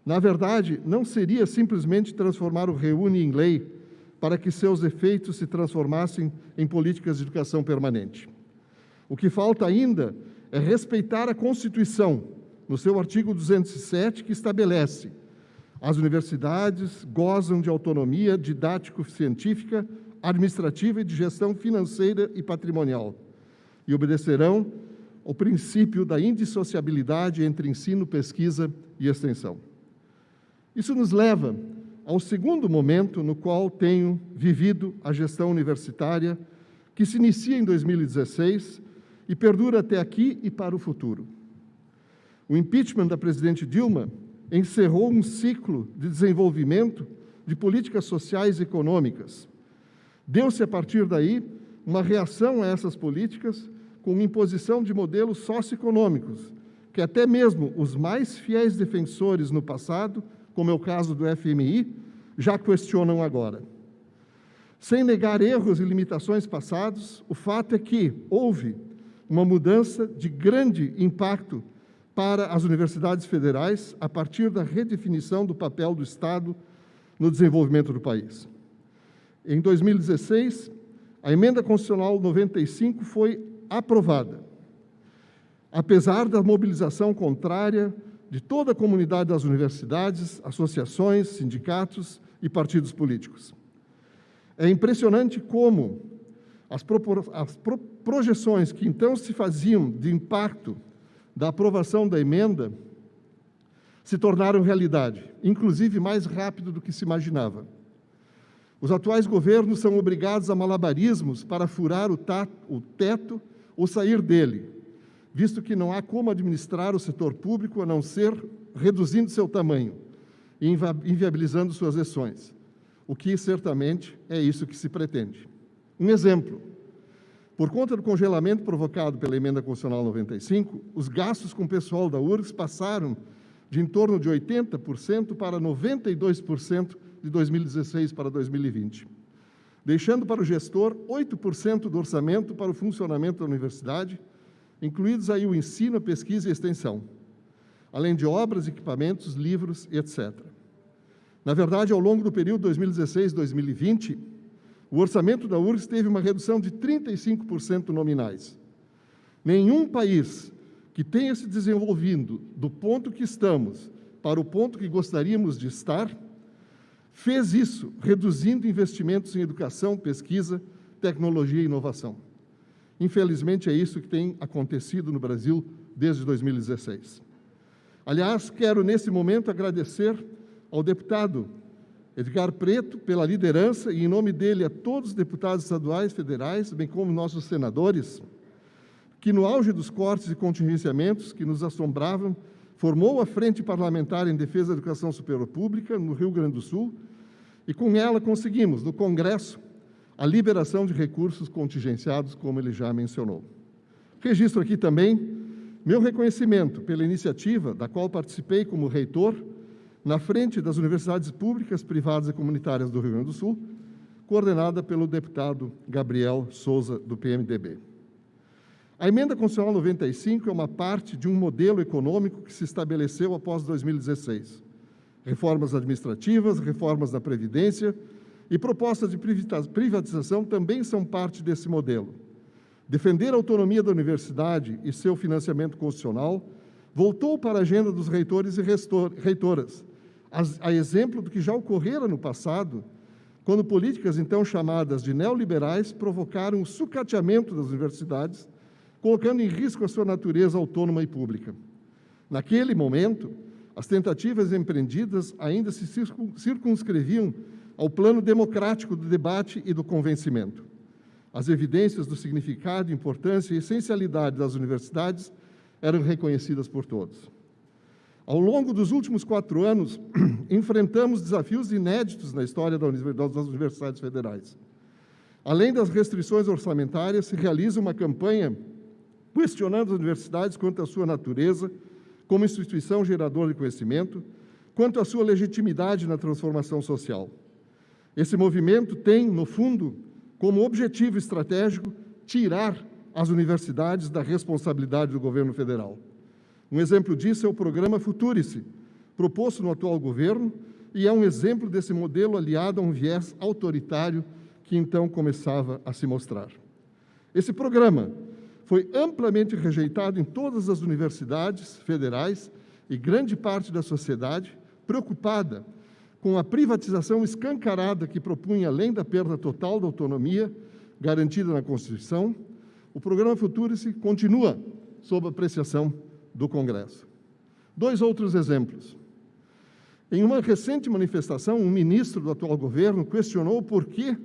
Na verdade, não seria simplesmente transformar o REUNE em lei para que seus efeitos se transformassem em políticas de educação permanente. O que falta ainda é respeitar a Constituição, no seu artigo 207, que estabelece: as universidades gozam de autonomia didático-científica, administrativa e de gestão financeira e patrimonial, e obedecerão ao princípio da indissociabilidade entre ensino, pesquisa e extensão. Isso nos leva ao segundo momento no qual tenho vivido a gestão universitária, que se inicia em 2016 e perdura até aqui e para o futuro. O impeachment da presidente Dilma encerrou um ciclo de desenvolvimento de políticas sociais e econômicas. Deu-se, a partir daí, uma reação a essas políticas com imposição de modelos socioeconômicos, que até mesmo os mais fiéis defensores no passado, como é o caso do FMI, já questionam agora. Sem negar erros e limitações passados, o fato é que houve uma mudança de grande impacto para as universidades federais a partir da redefinição do papel do Estado no desenvolvimento do país. Em 2016, a Emenda Constitucional 95 foi aprovada, apesar da mobilização contrária de toda a comunidade das universidades, associações, sindicatos e partidos políticos. É impressionante como as projeções que então se faziam de impacto da aprovação da emenda se tornaram realidade, inclusive mais rápido do que se imaginava. Os atuais governos são obrigados a malabarismos para furar o teto ou sair dele, visto que não há como administrar o setor público a não ser reduzindo seu tamanho e inviabilizando suas ações, o que certamente é isso que se pretende. Um exemplo: por conta do congelamento provocado pela Emenda Constitucional 95, os gastos com o pessoal da URGS passaram de em torno de 80% para 92% de 2016 para 2020, deixando para o gestor 8% do orçamento para o funcionamento da universidade, incluídos aí o ensino, a pesquisa e a extensão, além de obras, equipamentos, livros, etc. Na verdade, ao longo do período 2016-2020, o orçamento da URGS teve uma redução de 35% nominais. Nenhum país que tenha se desenvolvido do ponto que estamos para o ponto que gostaríamos de estar, fez isso reduzindo investimentos em educação, pesquisa, tecnologia e inovação. Infelizmente, é isso que tem acontecido no Brasil desde 2016. Aliás, quero, nesse momento, agradecer ao deputado Edgar Preto pela liderança e, em nome dele, a todos os deputados estaduais, federais, bem como nossos senadores, que, no auge dos cortes e contingenciamentos que nos assombravam, formou a Frente Parlamentar em Defesa da Educação Superior Pública, no Rio Grande do Sul, e com ela conseguimos, no Congresso, a liberação de recursos contingenciados, como ele já mencionou. Registro aqui também Meu reconhecimento pela iniciativa, da qual participei como reitor, na frente das universidades públicas, privadas e comunitárias do Rio Grande do Sul, coordenada pelo deputado Gabriel Souza, do PMDB. A Emenda Constitucional 95 é uma parte de um modelo econômico que se estabeleceu após 2016. Reformas administrativas, reformas da Previdência e propostas de privatização também são parte desse modelo. Defender a autonomia da universidade e seu financiamento constitucional voltou para a agenda dos reitores e reitoras, a exemplo do que já ocorrera no passado, quando políticas então chamadas de neoliberais provocaram o sucateamento das universidades, colocando em risco a sua natureza autônoma e pública. Naquele momento, as tentativas empreendidas ainda se circunscreviam ao plano democrático do debate e do convencimento. As evidências do significado, importância e essencialidade das universidades eram reconhecidas por todos. Ao longo dos últimos 4 anos, enfrentamos desafios inéditos na história das universidades federais. Além das restrições orçamentárias, se realiza uma campanha questionando as universidades quanto à sua natureza, como instituição geradora de conhecimento, quanto à sua legitimidade na transformação social. Esse movimento tem, no fundo, como objetivo estratégico, tirar as universidades da responsabilidade do governo federal. Um exemplo disso é o programa Futurice, proposto no atual governo, e é um exemplo desse modelo aliado a um viés autoritário que então começava a se mostrar. Esse programa foi amplamente rejeitado em todas as universidades federais e grande parte da sociedade, preocupada com a privatização escancarada que propunha, além da perda total da autonomia garantida na Constituição, o programa Futurice continua sob apreciação do Congresso. 2 outros exemplos. Em uma recente manifestação, um ministro do atual governo questionou por que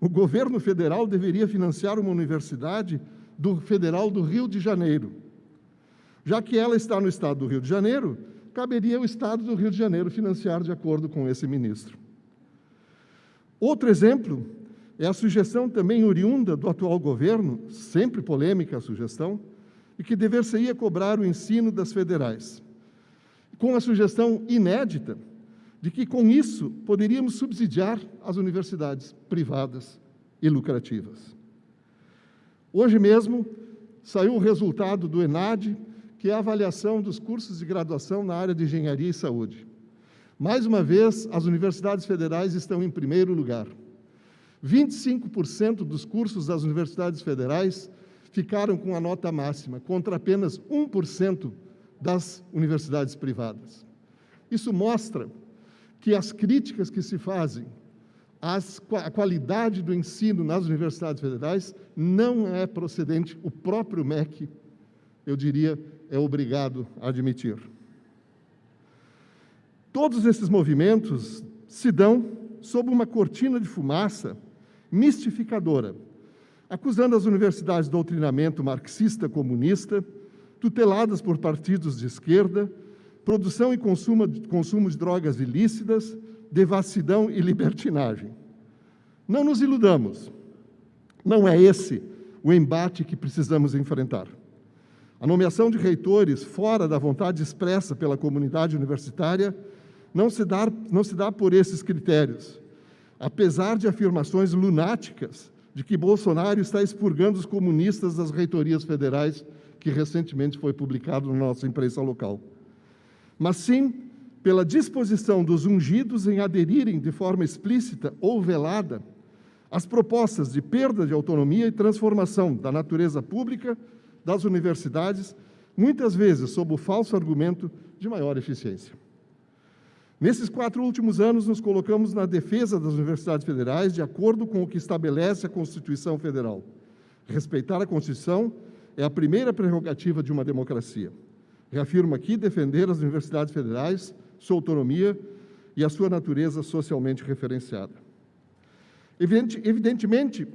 o governo federal deveria financiar uma universidade federal do Rio de Janeiro. Já que ela está no estado do Rio de Janeiro, caberia ao estado do Rio de Janeiro financiar de acordo com esse ministro. Outro exemplo é a sugestão também oriunda do atual governo, sempre polêmica a sugestão, e que dever-se-ia cobrar o ensino das federais, com a sugestão inédita de que, com isso, poderíamos subsidiar as universidades privadas e lucrativas. Hoje mesmo saiu o resultado do ENAD, que é a avaliação dos cursos de graduação na área de engenharia e saúde. Mais uma vez, as universidades federais estão em primeiro lugar. 25% dos cursos das universidades federais ficaram com a nota máxima, contra apenas 1% das universidades privadas. Isso mostra que as críticas que se fazem à qualidade do ensino nas universidades federais não é procedente. O próprio MEC, eu diria, é obrigado a admitir. Todos esses movimentos se dão sob uma cortina de fumaça mistificadora, acusando as universidades de doutrinamento marxista-comunista, tuteladas por partidos de esquerda, produção e consumo de drogas ilícitas, devassidão e libertinagem. Não nos iludamos, não é esse o embate que precisamos enfrentar. A nomeação de reitores fora da vontade expressa pela comunidade universitária não se dá por esses critérios, apesar de afirmações lunáticas de que Bolsonaro está expurgando os comunistas das reitorias federais, que recentemente foi publicado na nossa imprensa local. Mas sim pela disposição dos ungidos em aderirem de forma explícita ou velada às propostas de perda de autonomia e transformação da natureza pública das universidades, muitas vezes sob o falso argumento de maior eficiência. Nesses 4 últimos anos, nos colocamos na defesa das universidades federais de acordo com o que estabelece a Constituição Federal. Respeitar a Constituição é a primeira prerrogativa de uma democracia. Reafirmo aqui defender as universidades federais, sua autonomia e a sua natureza socialmente referenciada. Evidentemente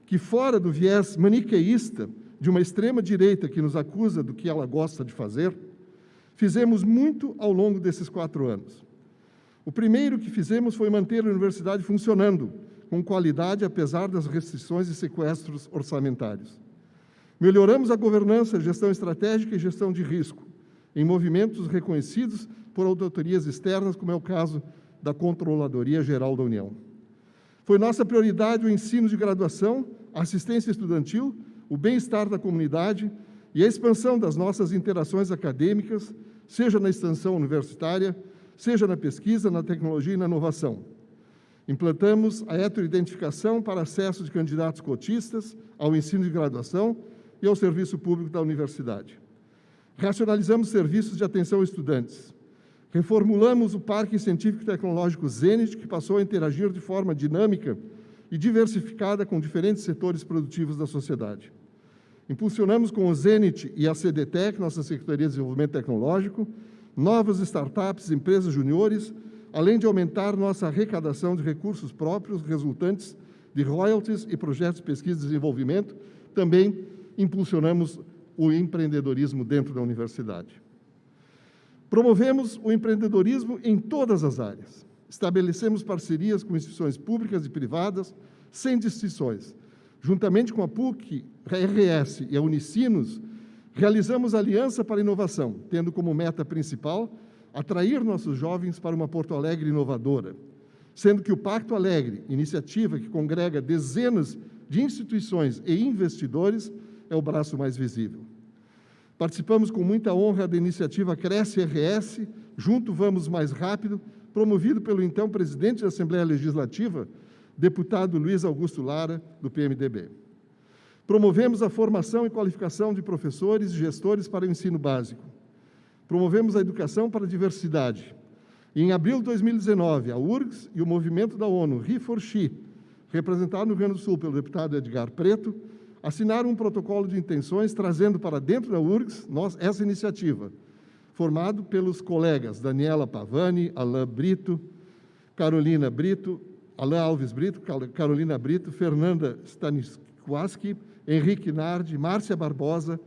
que, fora do viés maniqueísta de uma extrema-direita que nos acusa do que ela gosta de fazer, fizemos muito ao longo desses 4 anos. O primeiro que fizemos foi manter a universidade funcionando com qualidade, apesar das restrições e sequestros orçamentários. Melhoramos a governança, gestão estratégica e gestão de risco, em movimentos reconhecidos por auditorias externas, como é o caso da Controladoria Geral da União. Foi nossa prioridade o ensino de graduação, a assistência estudantil, o bem-estar da comunidade e a expansão das nossas interações acadêmicas, seja na extensão universitária, seja na pesquisa, na tecnologia e na inovação. Implantamos a heteroidentificação para acesso de candidatos cotistas ao ensino de graduação e ao serviço público da universidade. Racionalizamos serviços de atenção a estudantes. Reformulamos o Parque Científico e Tecnológico Zenit, que passou a interagir de forma dinâmica e diversificada com diferentes setores produtivos da sociedade. Impulsionamos com o Zenit e a CDTEC, nossa Secretaria de Desenvolvimento Tecnológico, novas startups, empresas juniores, além de aumentar nossa arrecadação de recursos próprios resultantes de royalties e projetos de pesquisa e desenvolvimento. Também impulsionamos o empreendedorismo dentro da universidade. Promovemos o empreendedorismo em todas as áreas. Estabelecemos parcerias com instituições públicas e privadas, sem distinções. Juntamente com a PUC, a RS e a Unicinos, realizamos aliança para a inovação, tendo como meta principal atrair nossos jovens para uma Porto Alegre inovadora, sendo que o Pacto Alegre, iniciativa que congrega dezenas de instituições e investidores, é o braço mais visível. Participamos com muita honra da iniciativa Cresce RS, Junto Vamos Mais Rápido, promovido pelo então presidente da Assembleia Legislativa, deputado Luiz Augusto Lara, do PMDB. Promovemos a formação e qualificação de professores e gestores para o ensino básico. Promovemos a educação para a diversidade. E em abril de 2019, a URGS e o movimento da ONU, He4She, representado no Rio Grande do Sul pelo deputado Edgar Preto, assinaram um protocolo de intenções trazendo para dentro da URGS essa iniciativa, formado pelos colegas Daniela Pavani, Alain Brito, Carolina Brito, Alain Alves Brito, Carolina Brito, Fernanda Stanisłaski, Henrique Nardi, Márcia Barbosa,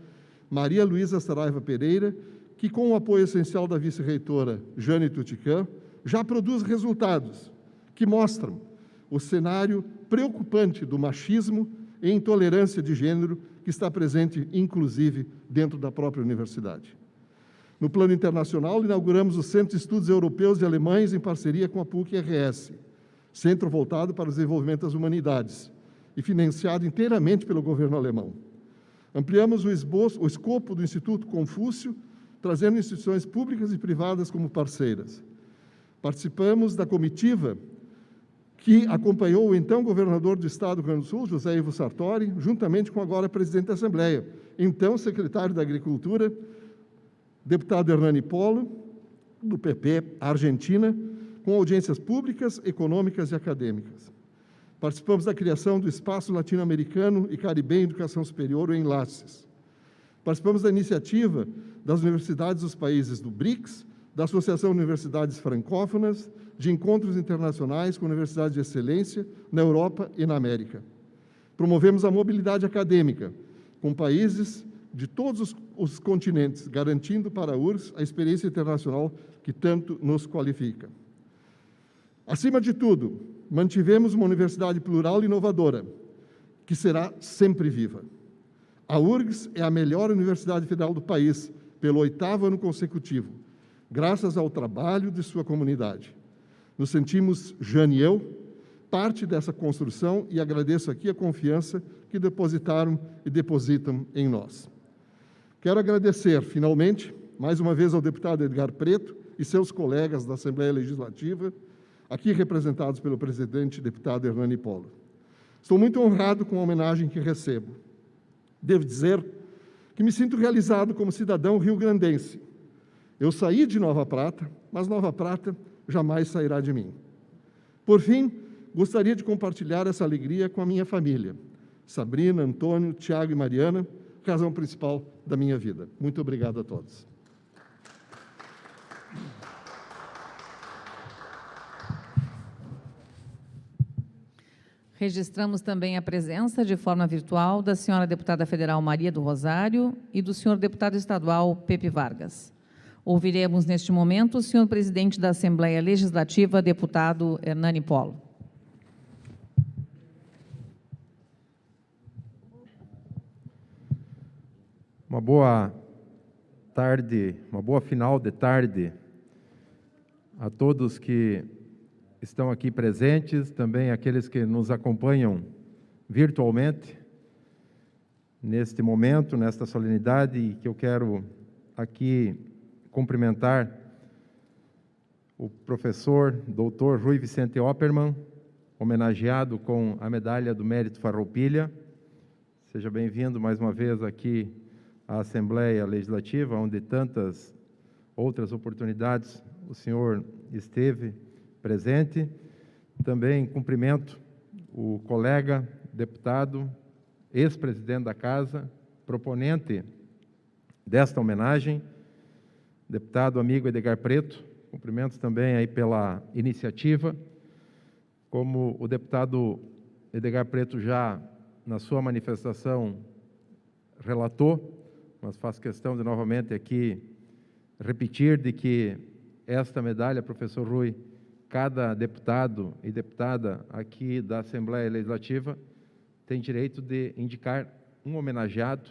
Maria Luísa Saraiva Pereira, que com o apoio essencial da vice-reitora Jane Tutican, já produz resultados que mostram o cenário preocupante do machismo e intolerância de gênero que está presente, inclusive, dentro da própria universidade. No plano internacional, inauguramos o Centro de Estudos Europeus e Alemães em parceria com a PUC-RS, centro voltado para o desenvolvimento das humanidades e financiado inteiramente pelo governo alemão. Ampliamos o escopo do Instituto Confúcio, trazendo instituições públicas e privadas como parceiras. Participamos da comitiva que acompanhou o então governador do Estado do Rio Grande do Sul, José Ivo Sartori, juntamente com agora presidente da Assembleia, então secretário da Agricultura, deputado Hernani Polo, do PP, Argentina, com audiências públicas, econômicas e acadêmicas. Participamos da criação do Espaço Latino-Americano e Caribenho de Educação Superior, o Enlaces. Participamos da iniciativa das universidades dos países do BRICS, da Associação de Universidades Francófonas, de encontros internacionais com universidades de excelência na Europa e na América. Promovemos a mobilidade acadêmica com países de todos os continentes, garantindo para a URGS a experiência internacional que tanto nos qualifica. Acima de tudo, mantivemos uma universidade plural e inovadora, que será sempre viva. A URGS é a melhor universidade federal do país, pelo 8º ano consecutivo, graças ao trabalho de sua comunidade. Nos sentimos, Jane e eu, parte dessa construção e agradeço aqui a confiança que depositaram e depositam em nós. Quero agradecer, finalmente, mais uma vez ao deputado Edgar Preto e seus colegas da Assembleia Legislativa, aqui representados pelo presidente deputado Hernani Polo. Estou muito honrado com a homenagem que recebo. Devo dizer que me sinto realizado como cidadão rio-grandense. Eu saí de Nova Prata, mas Nova Prata jamais sairá de mim. Por fim, gostaria de compartilhar essa alegria com a minha família, Sabrina, Antônio, Tiago e Mariana, razão principal da minha vida. Muito obrigado a todos. Registramos também a presença, de forma virtual, da senhora deputada federal Maria do Rosário e do senhor deputado estadual Pepe Vargas. Ouviremos, neste momento, o senhor presidente da Assembleia Legislativa, deputado Hernani Polo. Uma boa tarde, uma boa final de tarde a todos que estão aqui presentes, também aqueles que nos acompanham virtualmente neste momento, nesta solenidade, que eu quero aqui cumprimentar o professor Dr. Rui Vicente Oppermann, homenageado com a Medalha do Mérito Farroupilha. Seja bem-vindo mais uma vez aqui à Assembleia Legislativa, onde tantas outras oportunidades o senhor esteve presente. Também cumprimento o colega deputado, ex-presidente da Casa, proponente desta homenagem, deputado amigo Edgar Preto. Cumprimentos também aí pela iniciativa. Como o deputado Edgar Preto já, na sua manifestação, relatou, mas faço questão de novamente aqui repetir de que esta medalha, professor Rui, cada deputado e deputada aqui da Assembleia Legislativa tem direito de indicar um homenageado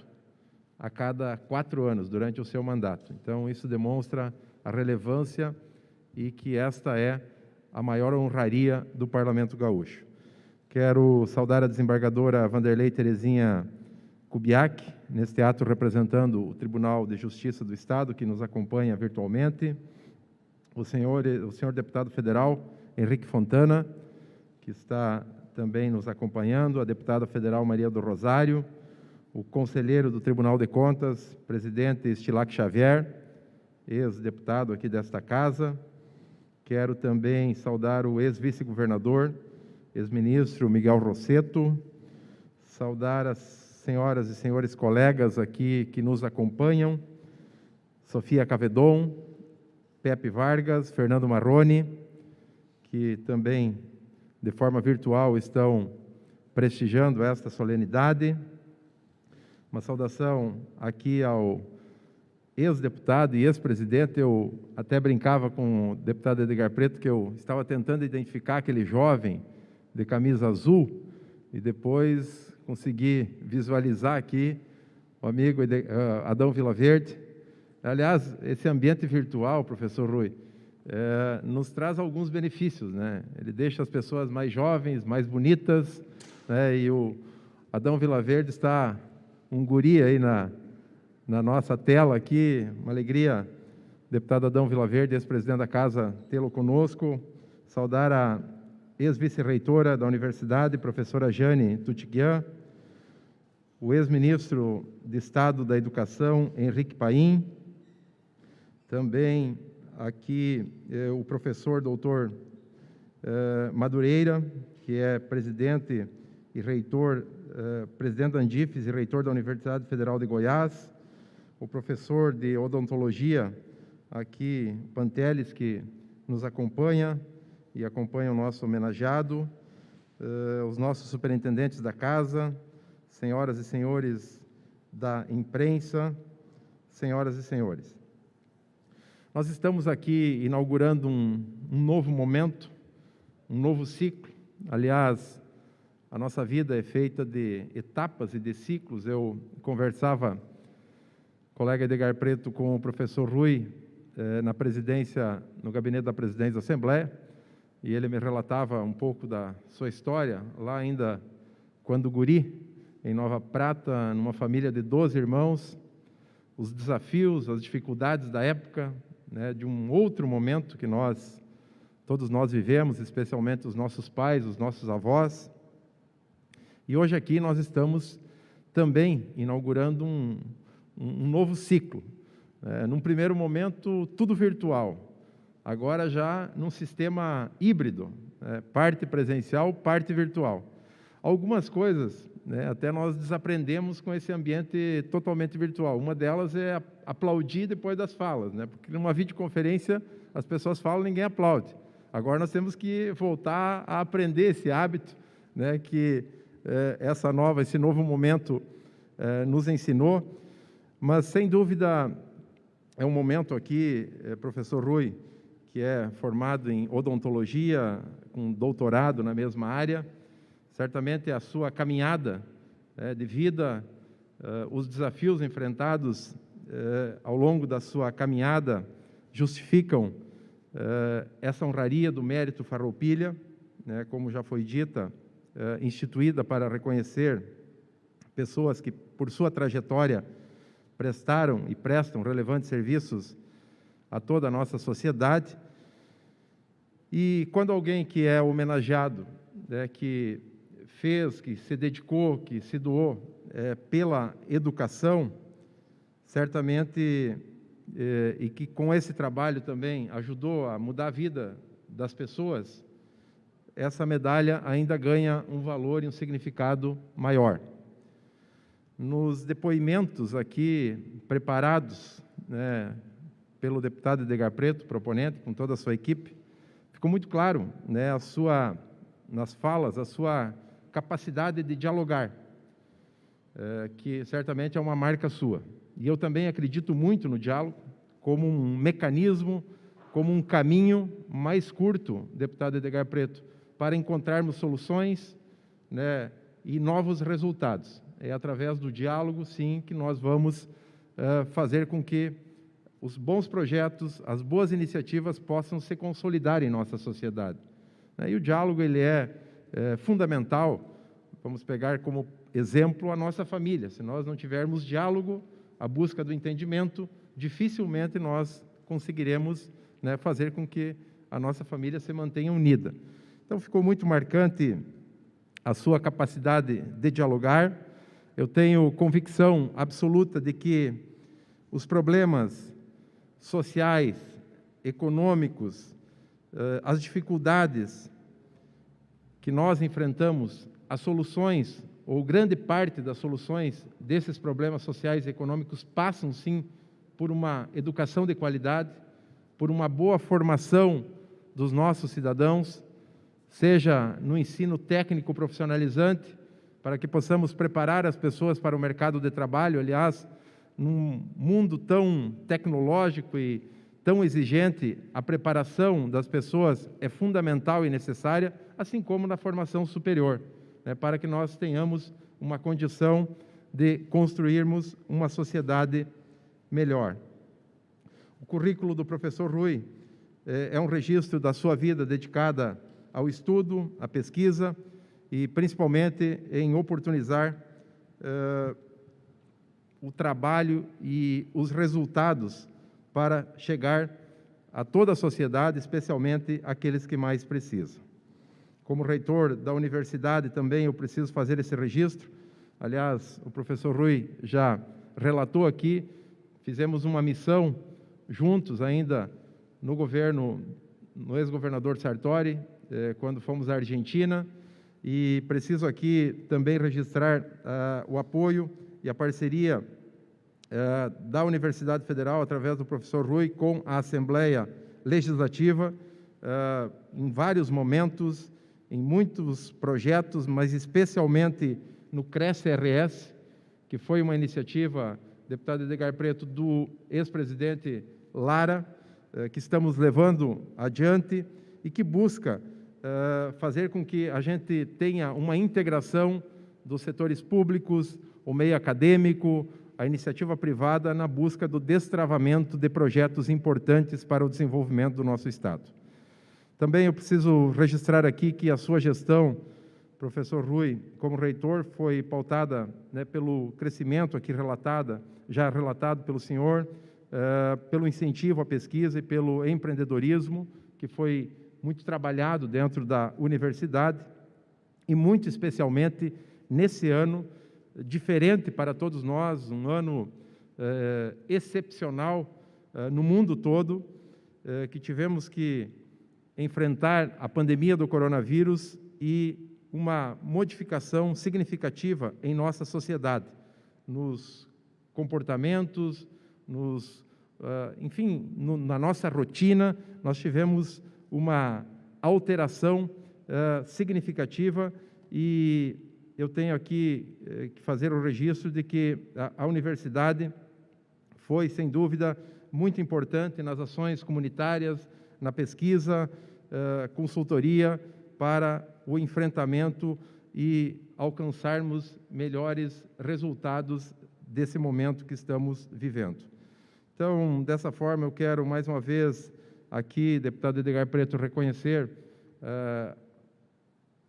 a cada 4 anos, durante o seu mandato. Então, isso demonstra a relevância e que esta é a maior honraria do Parlamento Gaúcho. Quero saudar a desembargadora Vanderlei Terezinha Kubiak, neste ato representando o Tribunal de Justiça do Estado, que nos acompanha virtualmente, o senhor deputado federal Henrique Fontana, que está também nos acompanhando, a deputada federal Maria do Rosário, o conselheiro do Tribunal de Contas, presidente Estilac Xavier, ex-deputado aqui desta casa. Quero também saudar o ex-vice-governador, ex-ministro Miguel Rosseto, saudar as senhoras e senhores colegas aqui que nos acompanham, Sofia Cavedon, Pepe Vargas, Fernando Marrone, que também, de forma virtual, estão prestigiando esta solenidade. Uma saudação aqui ao ex-deputado e ex-presidente. Eu até brincava com o deputado Edgar Preto que eu estava tentando identificar aquele jovem de camisa azul e depois consegui visualizar aqui o amigo Adão Vilaverde. Aliás, esse ambiente virtual, professor Rui, nos traz alguns benefícios, né? Ele deixa as pessoas mais jovens, mais bonitas, né? E o Adão Vilaverde está um guri aí na nossa tela aqui. Uma alegria, deputado Adão Vilaverde, ex-presidente da Casa, tê-lo conosco. Saudar a ex-vice-reitora da Universidade, professora Jane Tutiguian, o ex-ministro de Estado da Educação, Henrique Paim, também aqui o professor doutor Madureira, que é presidente e reitor, presidente da Andifes e reitor da Universidade Federal de Goiás, o professor de odontologia aqui, Panteles, que nos acompanha e acompanha o nosso homenageado, os nossos superintendentes da casa, senhoras e senhores da imprensa, senhoras e senhores. Nós estamos aqui inaugurando um novo momento, um novo ciclo. Aliás, a nossa vida é feita de etapas e de ciclos. Eu conversava, colega Edgar Preto, com o professor Rui, na presidência, no gabinete da presidência da Assembleia, e ele me relatava um pouco da sua história, lá ainda quando guri, em Nova Prata, numa família de 12 irmãos, os desafios, as dificuldades da época, né, de um outro momento que todos nós vivemos, especialmente os nossos pais, os nossos avós. E hoje aqui nós estamos também inaugurando um novo ciclo. Num primeiro momento, tudo virtual. Agora já num sistema híbrido, parte presencial, parte virtual. Algumas coisas, até nós desaprendemos com esse ambiente totalmente virtual. Uma delas é aplaudir depois das falas, porque numa videoconferência as pessoas falam e ninguém aplaude. Agora nós temos que voltar a aprender esse hábito, que esse novo momento nos ensinou. Mas, sem dúvida, é um momento aqui, professor Rui, que é formado em odontologia, com doutorado na mesma área. Certamente a sua caminhada de vida os desafios enfrentados ao longo da sua caminhada justificam essa honraria do mérito Farroupilha, né, como já foi dita, instituída para reconhecer pessoas que, por sua trajetória, prestaram e prestam relevantes serviços a toda a nossa sociedade. E quando alguém que é homenageado, né, que fez, que se dedicou, que se doou pela educação, certamente, e que com esse trabalho também ajudou a mudar a vida das pessoas, essa medalha ainda ganha um valor e um significado maior. Nos depoimentos aqui preparados, né, pelo deputado Edgar Preto, proponente, com toda a sua equipe, ficou muito claro, né, nas falas, a sua capacidade de dialogar, que certamente é uma marca sua. E eu também acredito muito no diálogo como um mecanismo, como um caminho mais curto, deputado Edgar Preto, para encontrarmos soluções, né, e novos resultados. É através do diálogo, sim, que nós vamos fazer com que os bons projetos, as boas iniciativas possam se consolidar em nossa sociedade. E o diálogo ele é fundamental. Vamos pegar como exemplo a nossa família. Se nós não tivermos diálogo, a busca do entendimento, dificilmente nós conseguiremos, né, fazer com que a nossa família se mantenha unida. Então, ficou muito marcante a sua capacidade de dialogar. Eu tenho convicção absoluta de que os problemas sociais, econômicos, as dificuldades que nós enfrentamos, as soluções, ou grande parte das soluções desses problemas sociais e econômicos passam, sim, por uma educação de qualidade, por uma boa formação dos nossos cidadãos, seja no ensino técnico profissionalizante, para que possamos preparar as pessoas para o mercado de trabalho. Aliás, num mundo tão tecnológico e tão exigente, a preparação das pessoas é fundamental e necessária, assim como na formação superior, né, para que nós tenhamos uma condição de construirmos uma sociedade melhor. O currículo do professor Rui é um registro da sua vida dedicada ao estudo, à pesquisa e principalmente em oportunizar o trabalho e os resultados para chegar a toda a sociedade, especialmente aqueles que mais precisam. Como reitor da universidade também eu preciso fazer esse registro. Aliás, o professor Rui já relatou aqui, fizemos uma missão juntos ainda no governo, no ex-governador Sartori, quando fomos à Argentina, e preciso aqui também registrar o apoio e a parceria da Universidade Federal, através do professor Rui, com a Assembleia Legislativa, em vários momentos, em muitos projetos, mas especialmente no CRES-RS, que foi uma iniciativa, deputado Edgar Preto, do ex-presidente Lara, que estamos levando adiante e que busca fazer com que a gente tenha uma integração dos setores públicos, o meio acadêmico, a iniciativa privada na busca do destravamento de projetos importantes para o desenvolvimento do nosso Estado. Também eu preciso registrar aqui que a sua gestão, professor Rui, como reitor, foi pautada, né, pelo crescimento aqui já relatado pelo senhor, pelo incentivo à pesquisa e pelo empreendedorismo, que foi muito trabalhado dentro da universidade, e muito especialmente nesse ano, diferente para todos nós, um ano excepcional no mundo todo, que tivemos que enfrentar a pandemia do coronavírus e uma modificação significativa em nossa sociedade, nos comportamentos, enfim, na nossa rotina, nós tivemos uma alteração significativa, e eu tenho aqui que fazer o registro de que a universidade foi, sem dúvida, muito importante nas ações comunitárias, na pesquisa, consultoria, para o enfrentamento e alcançarmos melhores resultados desse momento que estamos vivendo. Então, dessa forma, eu quero mais uma vez aqui, deputado Edgar Preto, reconhecer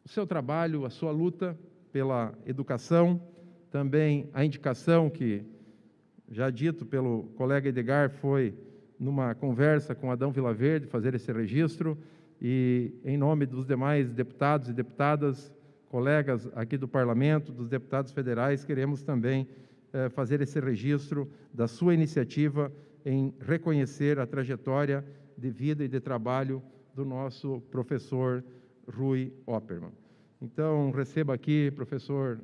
o seu trabalho, a sua luta pela educação, também a indicação que, já dito pelo colega Edgar, foi numa conversa com Adão Vilaverde, fazer esse registro, e em nome dos demais deputados e deputadas, colegas aqui do Parlamento, dos deputados federais, queremos também fazer esse registro da sua iniciativa em reconhecer a trajetória de vida e de trabalho do nosso professor Rui Oppermann. Então, receba aqui, professor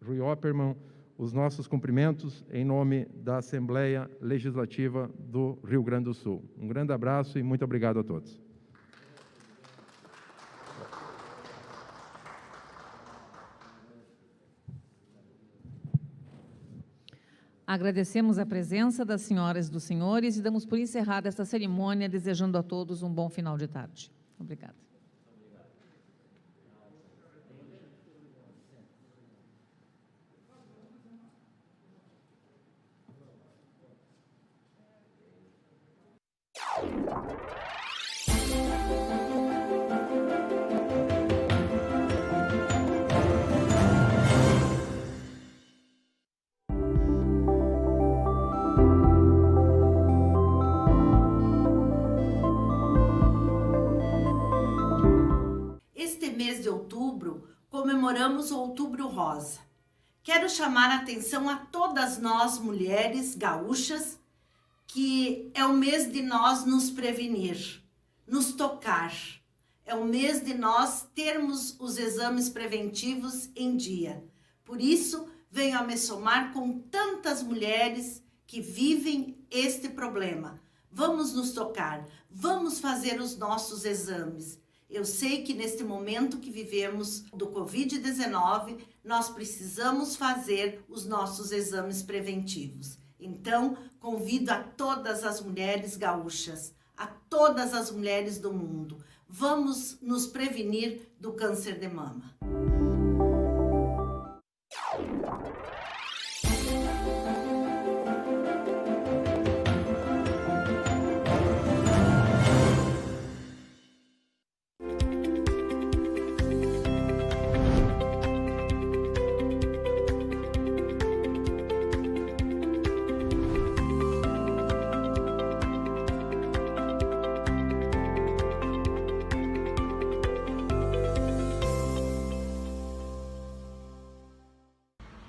Rui Oppermann, os nossos cumprimentos em nome da Assembleia Legislativa do Rio Grande do Sul. Um grande abraço e muito obrigado a todos. Agradecemos a presença das senhoras e dos senhores e damos por encerrada esta cerimônia, desejando a todos um bom final de tarde. Obrigada. Este mês de outubro, comemoramos o Outubro Rosa. Quero chamar a atenção a todas nós, mulheres gaúchas, que é o mês de nós nos prevenir, nos tocar. É o mês de nós termos os exames preventivos em dia. Por isso, venho a me somar com tantas mulheres que vivem este problema. Vamos nos tocar, vamos fazer os nossos exames. Eu sei que neste momento que vivemos do Covid-19, nós precisamos fazer os nossos exames preventivos. Então, convido a todas as mulheres gaúchas, a todas as mulheres do mundo, vamos nos prevenir do câncer de mama.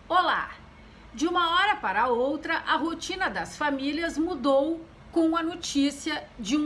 Olá! De uma hora para outra, a rotina das famílias mudou com a notícia de um